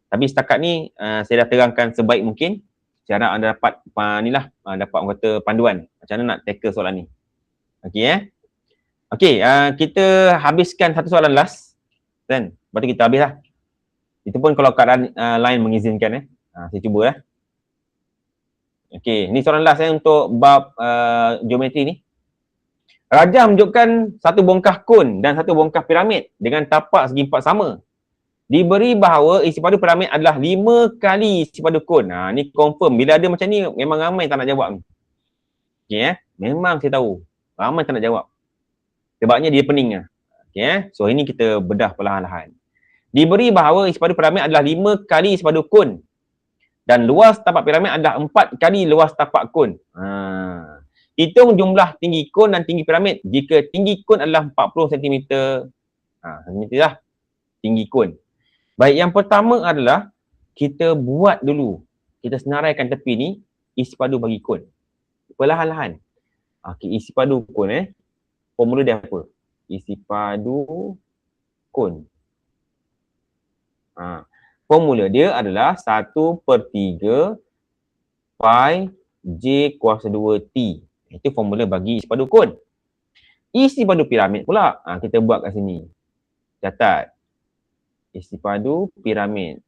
Tapi setakat ni, saya dah terangkan sebaik mungkin cara anda dapat dapat orang kata panduan macam mana nak tackle soalan ni. Okey Okey, kita habiskan satu soalan last kan. Lepas tu kita habis lah. Itu pun kalau keadaan lain mengizinkan saya cuba Okey, ni soalan last untuk bab geometri ni. Rajah menunjukkan satu bongkah kon dan satu bongkah piramid dengan tapak segi empat sama. Diberi bahawa isi padu piramid adalah 5 kali isi padu kon. Ni confirm. Bila ada macam ni, memang ramai tak nak jawab ni. Okey memang saya tahu. Ramai tak nak jawab. Sebabnya dia pening Okey so, ini kita bedah perlahan-lahan. Diberi bahawa isi padu piramid adalah 5 kali isi padu kon. Dan luas tapak piramid adalah 4 kali luas tapak kon. Hitung jumlah tinggi kon dan tinggi piramid jika tinggi kon adalah 40 cm. Cm lah tinggi kon. Baik, yang pertama adalah kita buat dulu. Kita senaraikan tepi ni isi padu bagi kon. Perlahan-lahan. Okey, isi padu kon formula dia apa? Isi padu kon. Formula dia adalah 1/3 pi j kuasa 2t. Itu formula bagi isi padu kon. Isi padu piramid pula. Kita buat kat sini. Catat. Isi padu piramid.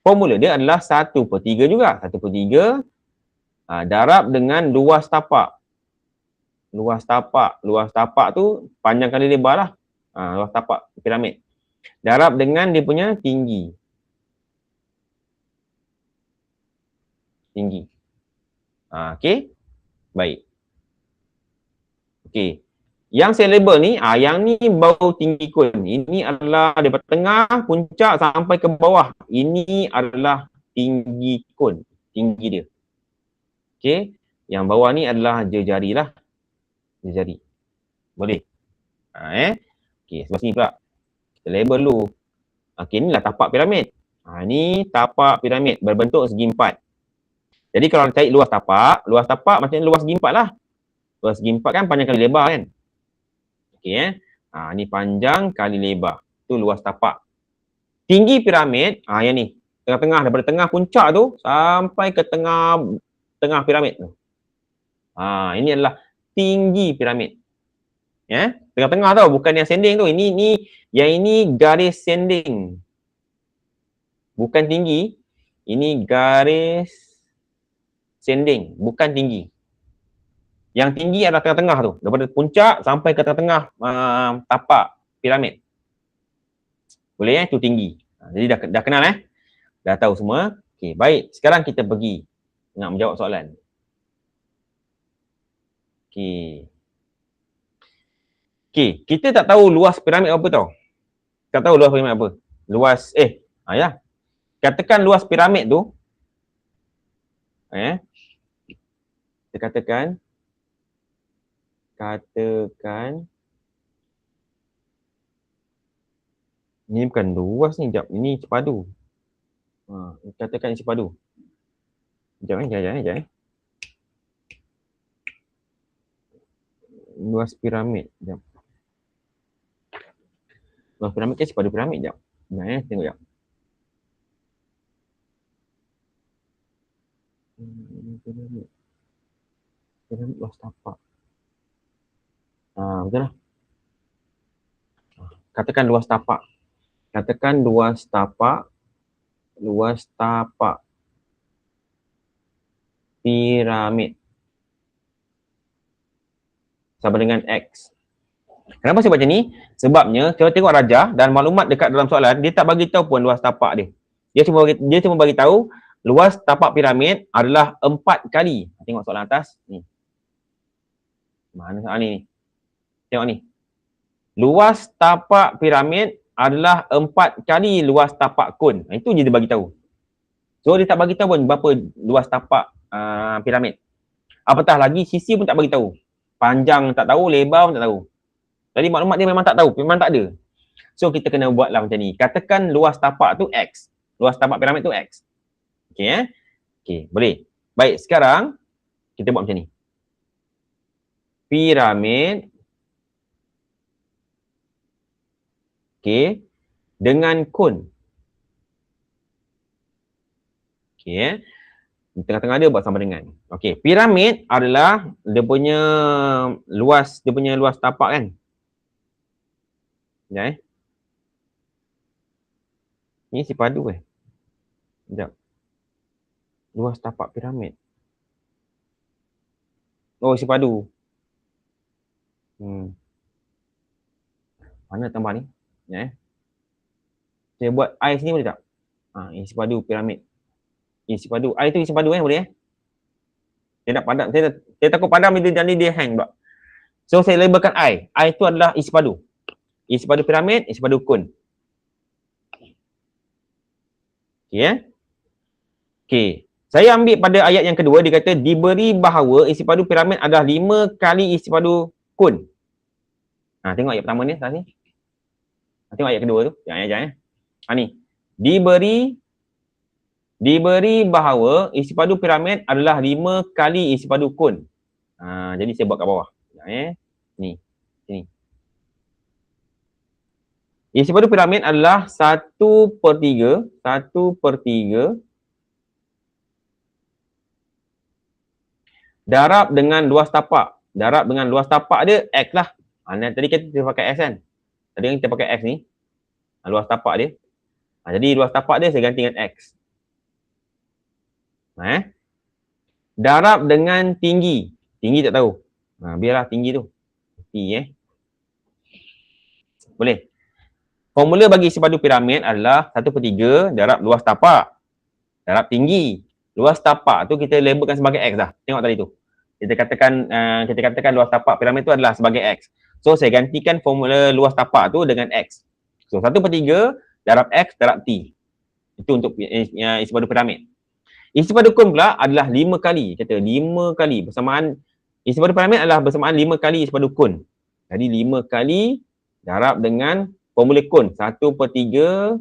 Formula dia adalah 1/3 juga. 1/3 darab dengan luas tapak. Luas tapak tu panjang kali lebar lah. Luas tapak piramid. Darab dengan dia punya tinggi. Okey. Baik. Okey. Yang saya label ni, yang ni baru tinggi kon. Ini adalah daripada tengah puncak sampai ke bawah. Ini adalah tinggi kon. Tinggi dia. Okey. Yang bawah ni adalah jari lah. Jari. Boleh? Okey, sebelah sini pula. Kita label dulu. Okey, inilah tapak piramid. Ini tapak piramid berbentuk segi empat. Jadi kalau cari luas tapak macam luas segi empat lah. Luas segi empat kan panjang kali lebar kan. Okey ni panjang kali lebar. Tu luas tapak. Tinggi piramid, yang ni. Tengah-tengah, daripada tengah puncak tu sampai ke tengah piramid tu. Ini adalah tinggi piramid. Tengah-tengah tau, bukan yang sending tu. Yang ini garis sending. Bukan tinggi. Ini garis sending, bukan tinggi. Yang tinggi adalah tengah-tengah tu. Daripada puncak sampai ke tengah-tengah tapak piramid. Boleh itu tinggi. Jadi dah kenal Dah tahu semua. Okey, baik. Sekarang kita pergi nak menjawab soalan. Okey, kita tak tahu luas piramid apa tau. Tak tahu luas piramid apa. Luas katakan luas piramid tu kita katakan ini bukan luas ni, jap. Ini isi-padu. Katakan isi-padu. Jap. Luas piramid. Jap. Luas piramid kan isi-padu piramid. Jap. Tengok jap. Piramid luas tapak. Betul lah. Katakan luas tapak. Katakan luas tapak. Luas tapak piramid sama dengan X. Kenapa saya buat macam ni? Sebabnya kalau tengok rajah dan maklumat dekat dalam soalan, dia tak bagi tahu pun luas tapak dia. Dia cuma bagi tahu luas tapak piramid adalah 4 kali. Tengok soalan atas ni. Mana soalan ni? Tengok ni. Luas tapak piramid adalah 4 kali luas tapak kon. Itu je dia bagi tahu. So dia tak bagi tahu pun berapa luas tapak piramid. Apatah lagi sisi pun tak bagi tahu. Panjang tak tahu, lebar pun tak tahu. Jadi maklumat dia memang tak tahu, memang tak ada. So kita kena buatlah macam ni. Katakan luas tapak tu X. Luas tapak piramid tu X. Okey Okey, boleh. Baik, sekarang kita buat macam ni. Piramid dengan kon. Di tengah-tengah dia buat sama dengan. Piramid adalah dia punya luas tapak kan. Sekejap Ni sipadu Sekejap. Luas tapak piramid. Oh, sipadu. Mana tambah ni? Saya buat I sini boleh tak? Isi padu piramid. Isi padu. I tu isi padu boleh Saya nak padam. Saya takut padam dia hang pula. So saya labelkan I. I tu adalah isi padu. Isi padu piramid, isi padu kon. Okey. Saya ambil pada ayat yang kedua, dia kata diberi bahawa isi padu piramid adalah 5 kali isi padu kon. Tengok ayat pertama ni, atas ni. Tengok ayat kedua tu. Jangan. Ni. Diberi bahawa isi padu piramid adalah 5 kali isi padu kon. Jadi saya buat kat bawah. Ni. Sini. Isi padu piramid adalah 1/3 darab dengan luas tapak. Darab dengan luas tapak dia X lah. Tadi kita pakai X kan. Tadi kita pakai X ni. Luas tapak dia. Jadi luas tapak dia saya ganti dengan X. Darab dengan tinggi. Tinggi tak tahu. Biarlah tinggi tu. Boleh. Formula bagi isi padu piramid adalah 1/3 darab luas tapak. Darab tinggi. Luas tapak tu kita labelkan sebagai X dah. Tengok tadi tu. Kita katakan luas tapak piramid tu adalah sebagai X. So saya gantikan formula luas tapak tu dengan X. So 1/3 darab X darab T. Itu untuk isi padu piramid. Isi padu kon pula adalah 5 kali. Kata 5 kali bersamaan. Isi padu piramid adalah bersamaan 5 kali isi padu kon. Jadi 5 kali darab dengan formula kon. 1/3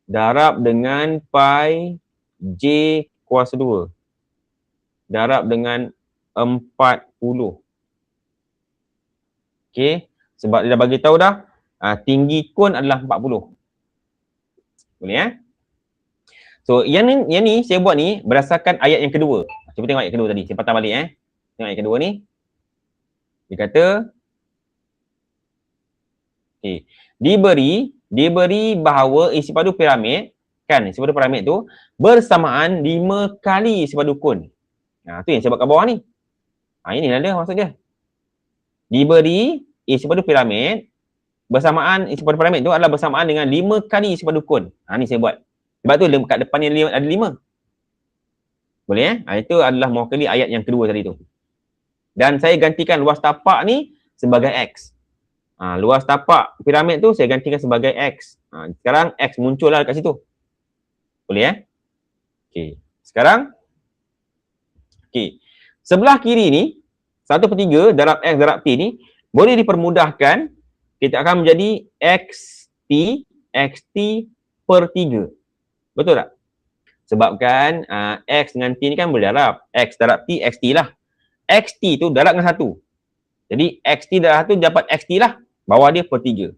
darab dengan pi J kuasa 2. Darab dengan 40. Sebab dia dah bagi tahu dah. Tinggi kon adalah 40. Boleh So yang ni saya buat ni berdasarkan ayat yang kedua. Cuba tengok ayat kedua tadi. Saya patah balik Tengok ayat kedua ni. Dia kata diberi bahawa isi padu piramid isi padu piramid tu bersamaan 5 kali isi padu kon. Tu yang saya buat kat bawah ni. Inilah dia maksud dia. Diberi isi padu piramid bersamaan isi padu piramid tu adalah bersamaan dengan 5 kali isi padu kon. Ni saya buat. Sebab tu kat depan ni ada 5. Boleh Itu adalah mewakili ayat yang kedua tadi tu. Dan saya gantikan luas tapak ni sebagai X. Luas tapak piramid tu saya gantikan sebagai X. Sekarang X muncul lah kat situ. Boleh Sekarang sebelah kiri ni 1/3 darab X darab T ni boleh dipermudahkan. Kita akan menjadi XT per 3. Betul tak? Sebabkan X dengan T ni kan boleh darab. X darab T, XT lah. XT tu darab dengan 1. Jadi XT darab 1 dapat XT lah. Bawah dia per 3.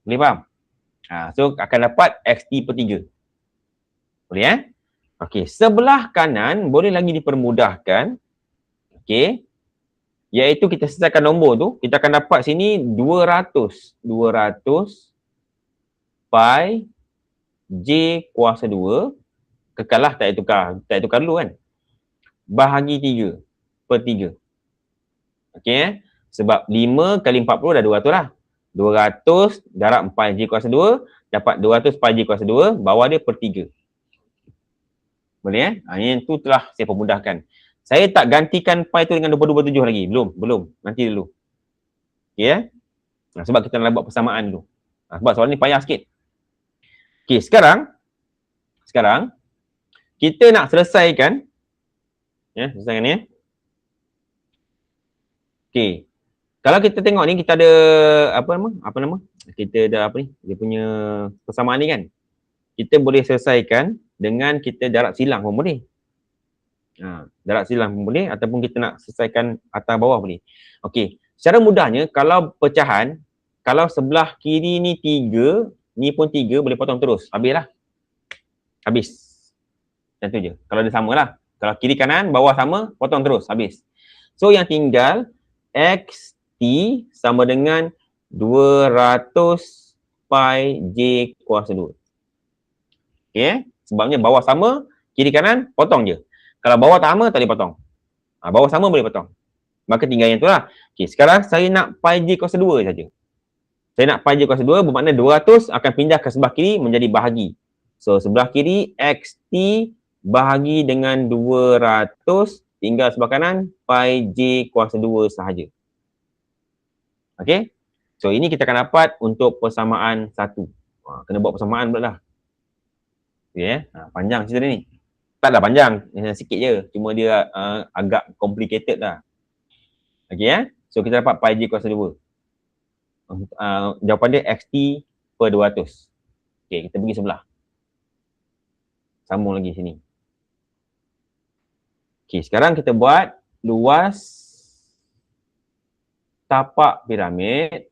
Boleh faham? So akan dapat XT per 3. Boleh Okey, sebelah kanan boleh lagi dipermudahkan. Okey. Iaitu kita selesaikan nombor tu, kita akan dapat sini 200. 200 pi J kuasa 2. Kekallah tak payah tukar dulu kan. Bahagi 3 per 3. Okey. Sebab 5 kali 40 dah 200 lah. 200 darab pi J kuasa 2, dapat 200 pi J kuasa 2, bawah dia per 3. Boleh Yang tu telah saya permudahkan. Saya tak gantikan pi tu dengan 22/7 lagi. Belum. Nanti dulu. Okey sebab kita nak buat persamaan dulu. Sebab soalan ni payah sikit. Okey, sekarang kita nak selesaikan selesaikan ni. Okey. Kalau kita tengok ni kita ada apa nama? Kita ada apa ni? Dia punya persamaan ni kan. Kita boleh selesaikan dengan kita darab silang pun boleh. Darab silang pun boleh ataupun kita nak selesaikan atas bawah boleh. Okey, secara mudahnya kalau pecahan, kalau sebelah kiri ni 3, ni pun 3, boleh potong terus. Habis. Macam tu je. Kalau dia samalah. Kalau kiri kanan, bawah sama, potong terus. Habis. So yang tinggal XT sama dengan 200 pi J kuasa 2. Okey, sebabnya bawah sama, kiri kanan potong je. Kalau bawah tak sama, tak boleh potong. Bawah sama boleh potong. Maka tinggal yang tu lah. Okey, sekarang saya nak pi J kuasa 2 saja. Saya nak pi J kuasa 2 bermakna 200 akan pindah ke sebelah kiri menjadi bahagi. So, sebelah kiri XT bahagi dengan 200, tinggal sebelah kanan pi J kuasa 2 sahaja. Okey? So, ini kita akan dapat untuk persamaan 1. Kena buat persamaan pula dah. Okey panjang cerita ni. Taklah panjang, sikit je. Cuma dia agak complicated lah. Okey So, kita dapat pi J kuasa 2. Jawapan dia XT per 200. Okey, kita pergi sebelah. Sambung lagi sini. Okey, sekarang kita buat luas tapak piramid.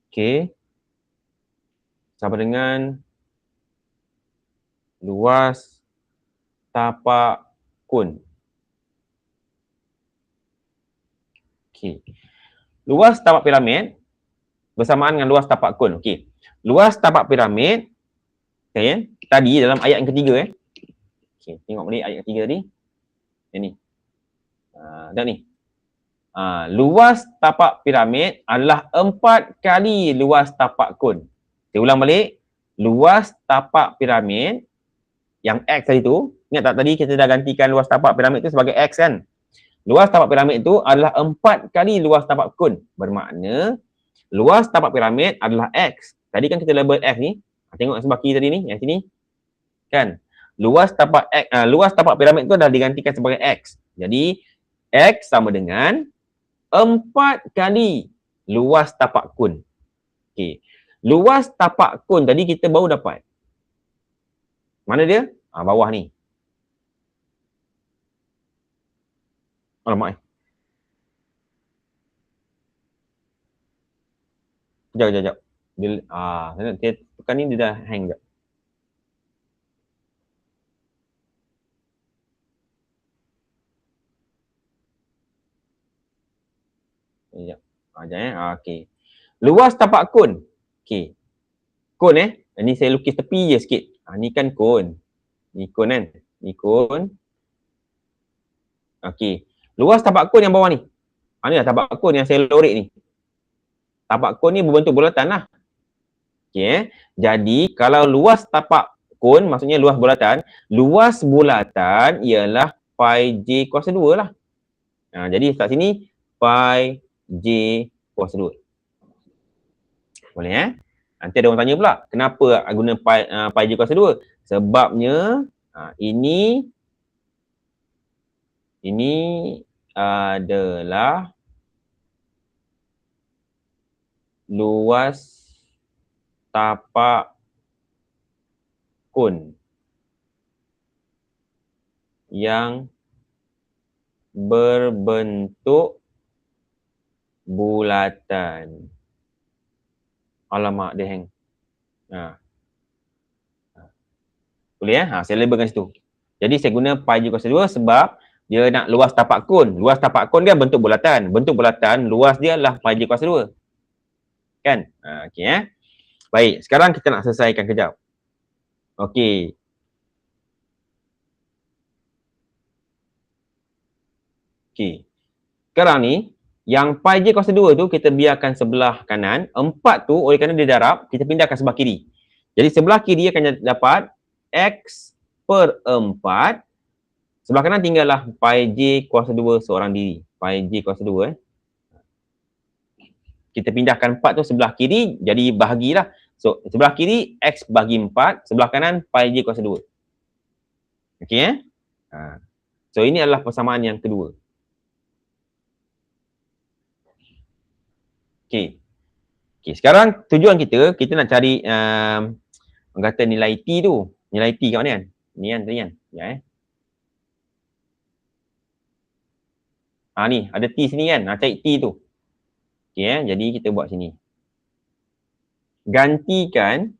Okey. Sama dengan luas tapak kun. Okey. Luas tapak piramid bersamaan dengan luas tapak kun. Okey. Luas tapak piramid tadi dalam ayat yang ketiga Okey, tengok balik ayat ketiga tadi. Yang ni. Dan ni. Luas tapak piramid adalah 4 kali luas tapak kun. Saya ulang balik. Luas tapak piramid yang X tadi tu, ingat tak tadi kita dah gantikan luas tapak piramid tu sebagai X kan? Luas tapak piramid itu adalah 4 kali luas tapak kun. Bermakna luas tapak piramid adalah X. Tadi kan kita label X ni. Tengok sebelah kiri tadi ni, yang sini. Kan? Luas tapak piramid itu dah digantikan sebagai X. Jadi, X sama dengan 4 kali luas tapak kun. Okey. Luas tapak kun tadi kita baru dapat. Mana dia? Bawah ni. Alamak. Sekejap. Dia tekan ni dia dah hang tak? Sekejap. Okey. Luas tapak kun. Okey. Kun Ini saya lukis tepi je sikit. Ni kan kun. Ni kun kan? Ni kun. Okey. Luas tapak kun yang bawah ni. Ni lah tapak kun yang saya lorek ni. Tapak kun ni berbentuk bulatan lah. Okey Jadi kalau luas tapak kun maksudnya luas bulatan ialah pi J kuasa 2 lah. Jadi kat sini pi J kuasa 2. Boleh Nanti ada orang tanya pula, kenapa guna pi J kuasa 2? Sebabnya ini adalah luas tapak kun yang berbentuk bulatan. Alamak, dia hang. Ha. Boleh ya? Saya labelkan situ. Jadi saya guna pi j kuasa 2 sebab dia nak luas tapak kon. Luas tapak kon dia bentuk bulatan. Bentuk bulatan, luas dia adalah pi j kuasa 2. Kan? Okey ya. Baik, sekarang kita nak selesaikan kejap. Okey. Okey. Sekarang ni, yang pi j kuasa 2 tu kita biarkan sebelah kanan. 4 tu oleh kerana dia darab, kita pindahkan sebelah kiri. Jadi sebelah kiri akan dapat x per 4. Sebelah kanan tinggallah pi j kuasa 2 seorang diri. Pi j kuasa 2 Kita pindahkan 4 tu sebelah kiri, jadi bahagilah. So, sebelah kiri x bagi 4, sebelah kanan pi j kuasa 2. Okey So, ini adalah persamaan yang kedua. Okey. Okey, sekarang tujuan kita nak cari orang kata nilai T tu. Nilai T kat mana kan? Ni kan, tadi kan? Ya ni, ada T sini kan? Nak cari T tu. Okey jadi kita buat sini. Gantikan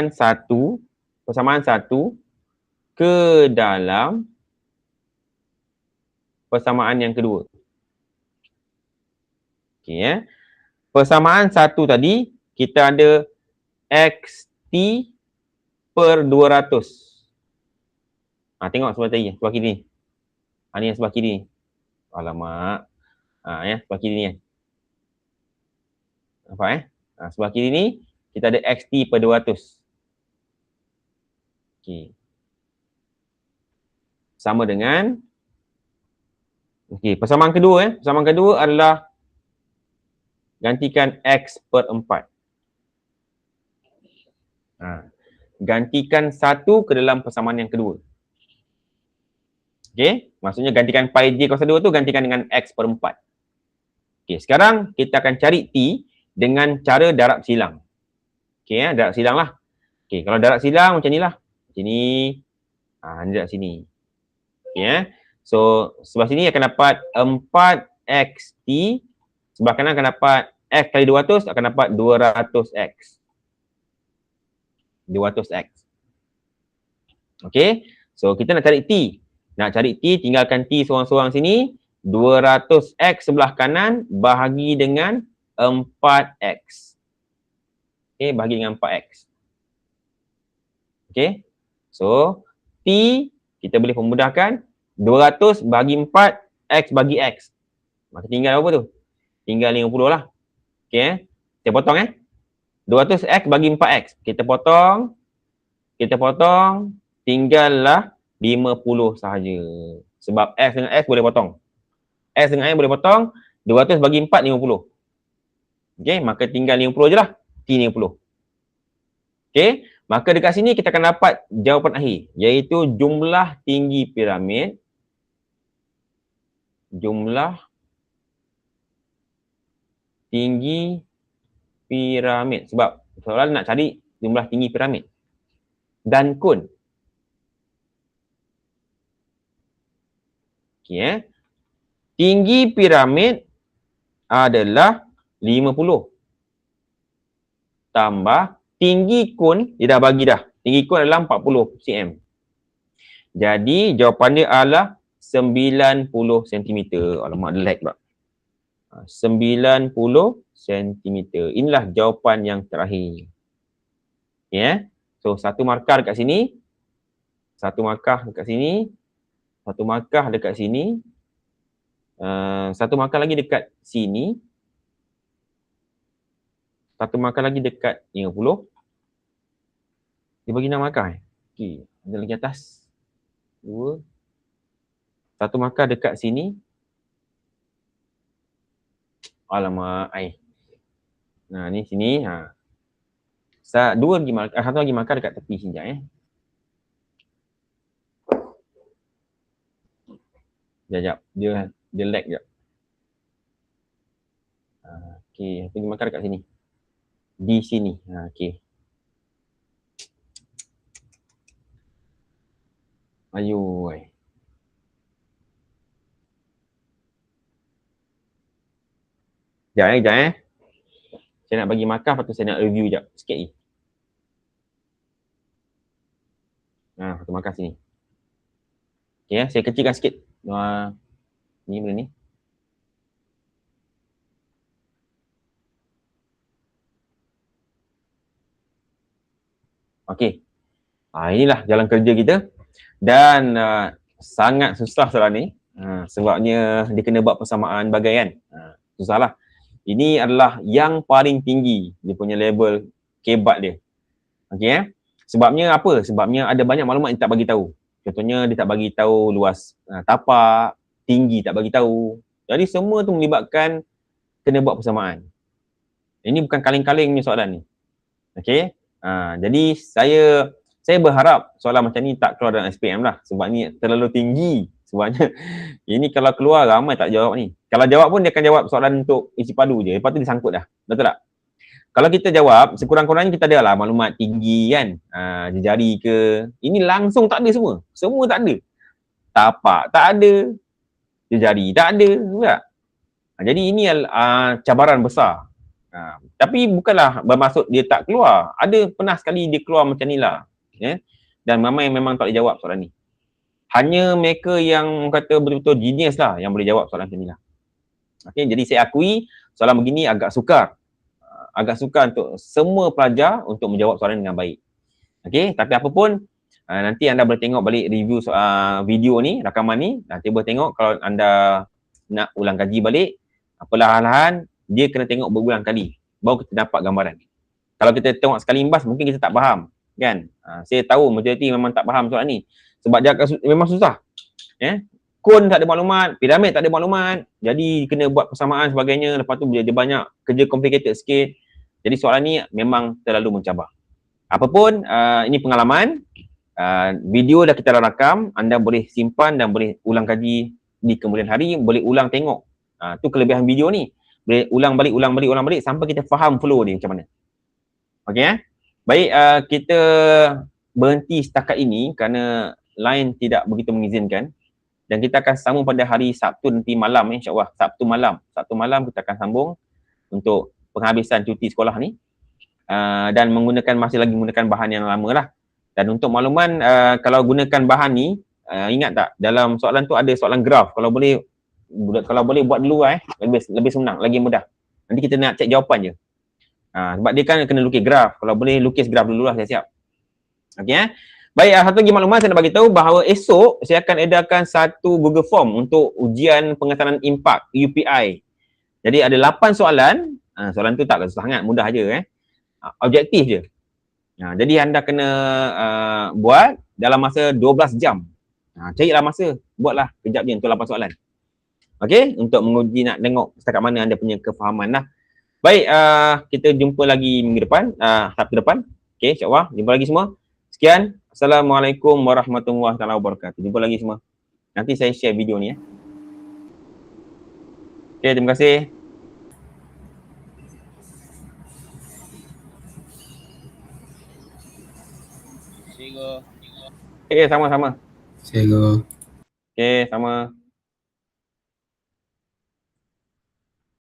satu, persamaan satu ke dalam persamaan yang kedua. Okey Persamaan satu tadi, kita ada xt per 200. Tengok sebelah tadi, sebelah kiri ni. Ni yang sebelah kiri ni. Alamak. Sebelah kiri ni kan. Nampak sebelah kiri ni, kita ada xt per 200. Okey. Sama dengan persamaan kedua persamaan kedua adalah gantikan x per 4. Gantikan satu ke dalam persamaan yang kedua. Okey, maksudnya gantikan pi j kuasa 2 tu gantikan dengan x per 4. Okey, sekarang kita akan cari t dengan cara darab silang. Okey darab silang lah. Okey, kalau darab silang macam ni lah. Macam ni. Ni darab sini. Okey So, sebelah sini akan dapat 4xt. Sebelah kanan akan dapat x kali 200 akan dapat 200x. 200x. Okey. So, kita nak cari t. Nak cari t, tinggalkan t seorang-seorang sini. 200x sebelah kanan bahagi dengan 4x. Okey, bahagi dengan 4x. Okey. So, t kita boleh pemudahkan 200 bagi 4, x bagi x. Maka tinggal apa tu? Tinggal 50 lah. Okey Kita potong 200x bagi 4x. Kita potong. Tinggallah 50 sahaja. Sebab x dengan x boleh potong. X dengan x boleh potong. 200 bagi 4, 50. Okey, maka tinggal 50 je lah. T50. Okey, maka dekat sini kita akan dapat jawapan akhir. Iaitu jumlah tinggi piramid. Jumlah tinggi piramid. Sebab soalan nak cari jumlah tinggi piramid. Dan kon. Okey Tinggi piramid adalah 50. Tambah tinggi kon, dia dah bagi dah. Tinggi kon adalah 40 cm. Jadi jawapan dia adalah 90 cm. Alamak, lag pula. 90 cm. Inilah jawapan yang terakhir. So, satu markah dekat sini. Satu markah dekat sini. Satu markah dekat sini. Satu markah lagi dekat sini. Satu markah lagi dekat 50. Dia bagi 6 markah. Okey, ada lagi atas. 2. Satu markah dekat sini. Alamak, ni sini. Dua lagi markah, satu lagi markah dekat tepi sini sekejap Sekejap, dia lag sekejap. Okey, satu lagi markah dekat sini. Di sini. Okey. Ayuh. Sekejap eh. Saya nak bagi markah, lepas tu saya nak review sekejap. Sikit ni. Satu markah sini. Okay, saya kecilkan sikit. Ni benda ni. Okey. Inilah jalan kerja kita. Dan sangat susah soalan ni. Sebabnya dia kena buat persamaan bagai kan. Susahlah. Ini adalah yang paling tinggi dia punya level kebat dia. Okey. Sebabnya apa? Sebabnya ada banyak maklumat yang tak bagi tahu. Contohnya dia tak bagi tahu luas tapak, tinggi tak bagi tahu. Jadi semua tu melibatkan kena buat persamaan. Ini bukan kaling-kaling punya soalan ni. Okey. Jadi saya berharap soalan macam ni tak keluar dalam SPM lah. Sebab ni terlalu tinggi. Sebabnya ini kalau keluar ramai tak jawab ni. Kalau jawab pun dia akan jawab soalan untuk isi padu je. Lepas tu disangkut dah. Betul tak? Kalau kita jawab, sekurang-kurangnya kita ada lah maklumat tinggi kan. Jari ke. Ini langsung tak ada semua. Semua tak ada. Tapak tak ada. Jari tak ada. Tak? Jadi ini cabaran besar. Tapi bukanlah bermaksud dia tak keluar. Ada pernah sekali dia keluar macam ni lah. Dan ramai memang tak boleh jawab soalan ni. Hanya mereka yang kata betul-betul genius lah yang boleh jawab soalan macam ni lah. Okay, jadi saya akui soalan begini agak sukar. Agak sukar untuk semua pelajar untuk menjawab soalan dengan baik. Okay, tapi apa pun nanti anda boleh tengok balik review video ni, rakaman ni. Nanti boleh tengok kalau anda nak ulang kaji balik. Perlahan-lahan dia kena tengok berulang kali baru kita dapat gambaran. Kalau kita tengok sekali imbas mungkin kita tak faham kan. Saya tahu majoriti memang tak faham soalan ni sebab dia memang susah. Kon tak ada maklumat, piramid tak ada maklumat, jadi kena buat persamaan sebagainya, lepas tu dia banyak kerja complicated sikit. Jadi soalan ni memang terlalu mencabar. Apapun ini pengalaman, video dah kita rakam, anda boleh simpan dan boleh ulang kaji di kemudian hari, boleh ulang tengok. Tu kelebihan video ni. Boleh ulang balik sampai kita faham flow dia macam mana. Okey. Baik, kita berhenti setakat ini kerana line tidak begitu mengizinkan. Dan kita akan sambung pada hari Sabtu nanti malam insya-Allah. Sabtu malam kita akan sambung untuk penghabisan cuti sekolah ni. Dan masih lagi menggunakan bahan yang lama lah. Dan untuk makluman, kalau gunakan bahan ni, ingat tak dalam soalan tu ada soalan graf. Kalau boleh buat dulu lebih senang, lagi mudah. Nanti kita nak cek jawapan je. Sebab dia kan kena lukis graf. Kalau boleh lukis graf dulu lah, saya siap. Okey. Baik, satu lagi maklumat saya nak bagi tahu bahawa esok saya akan edarkan satu Google Form untuk ujian pengesanan impak UPI. Jadi ada 8 soalan. Soalan tu tak sangat mudah je objektif je. Jadi anda kena buat dalam masa 12 jam. Carilah masa, buatlah kejap je untuk 8 soalan. Okey, untuk menguji nak tengok setakat mana anda punya kefahaman lah. Baik, kita jumpa lagi minggu depan, Sabtu depan. Okey, insya-Allah. Jumpa lagi semua. Sekian. Assalamualaikum warahmatullahi wabarakatuh. Jumpa lagi semua. Nanti saya share video ni Okey, terima kasih. Okey, sama-sama. Cikgu. Okey, sama.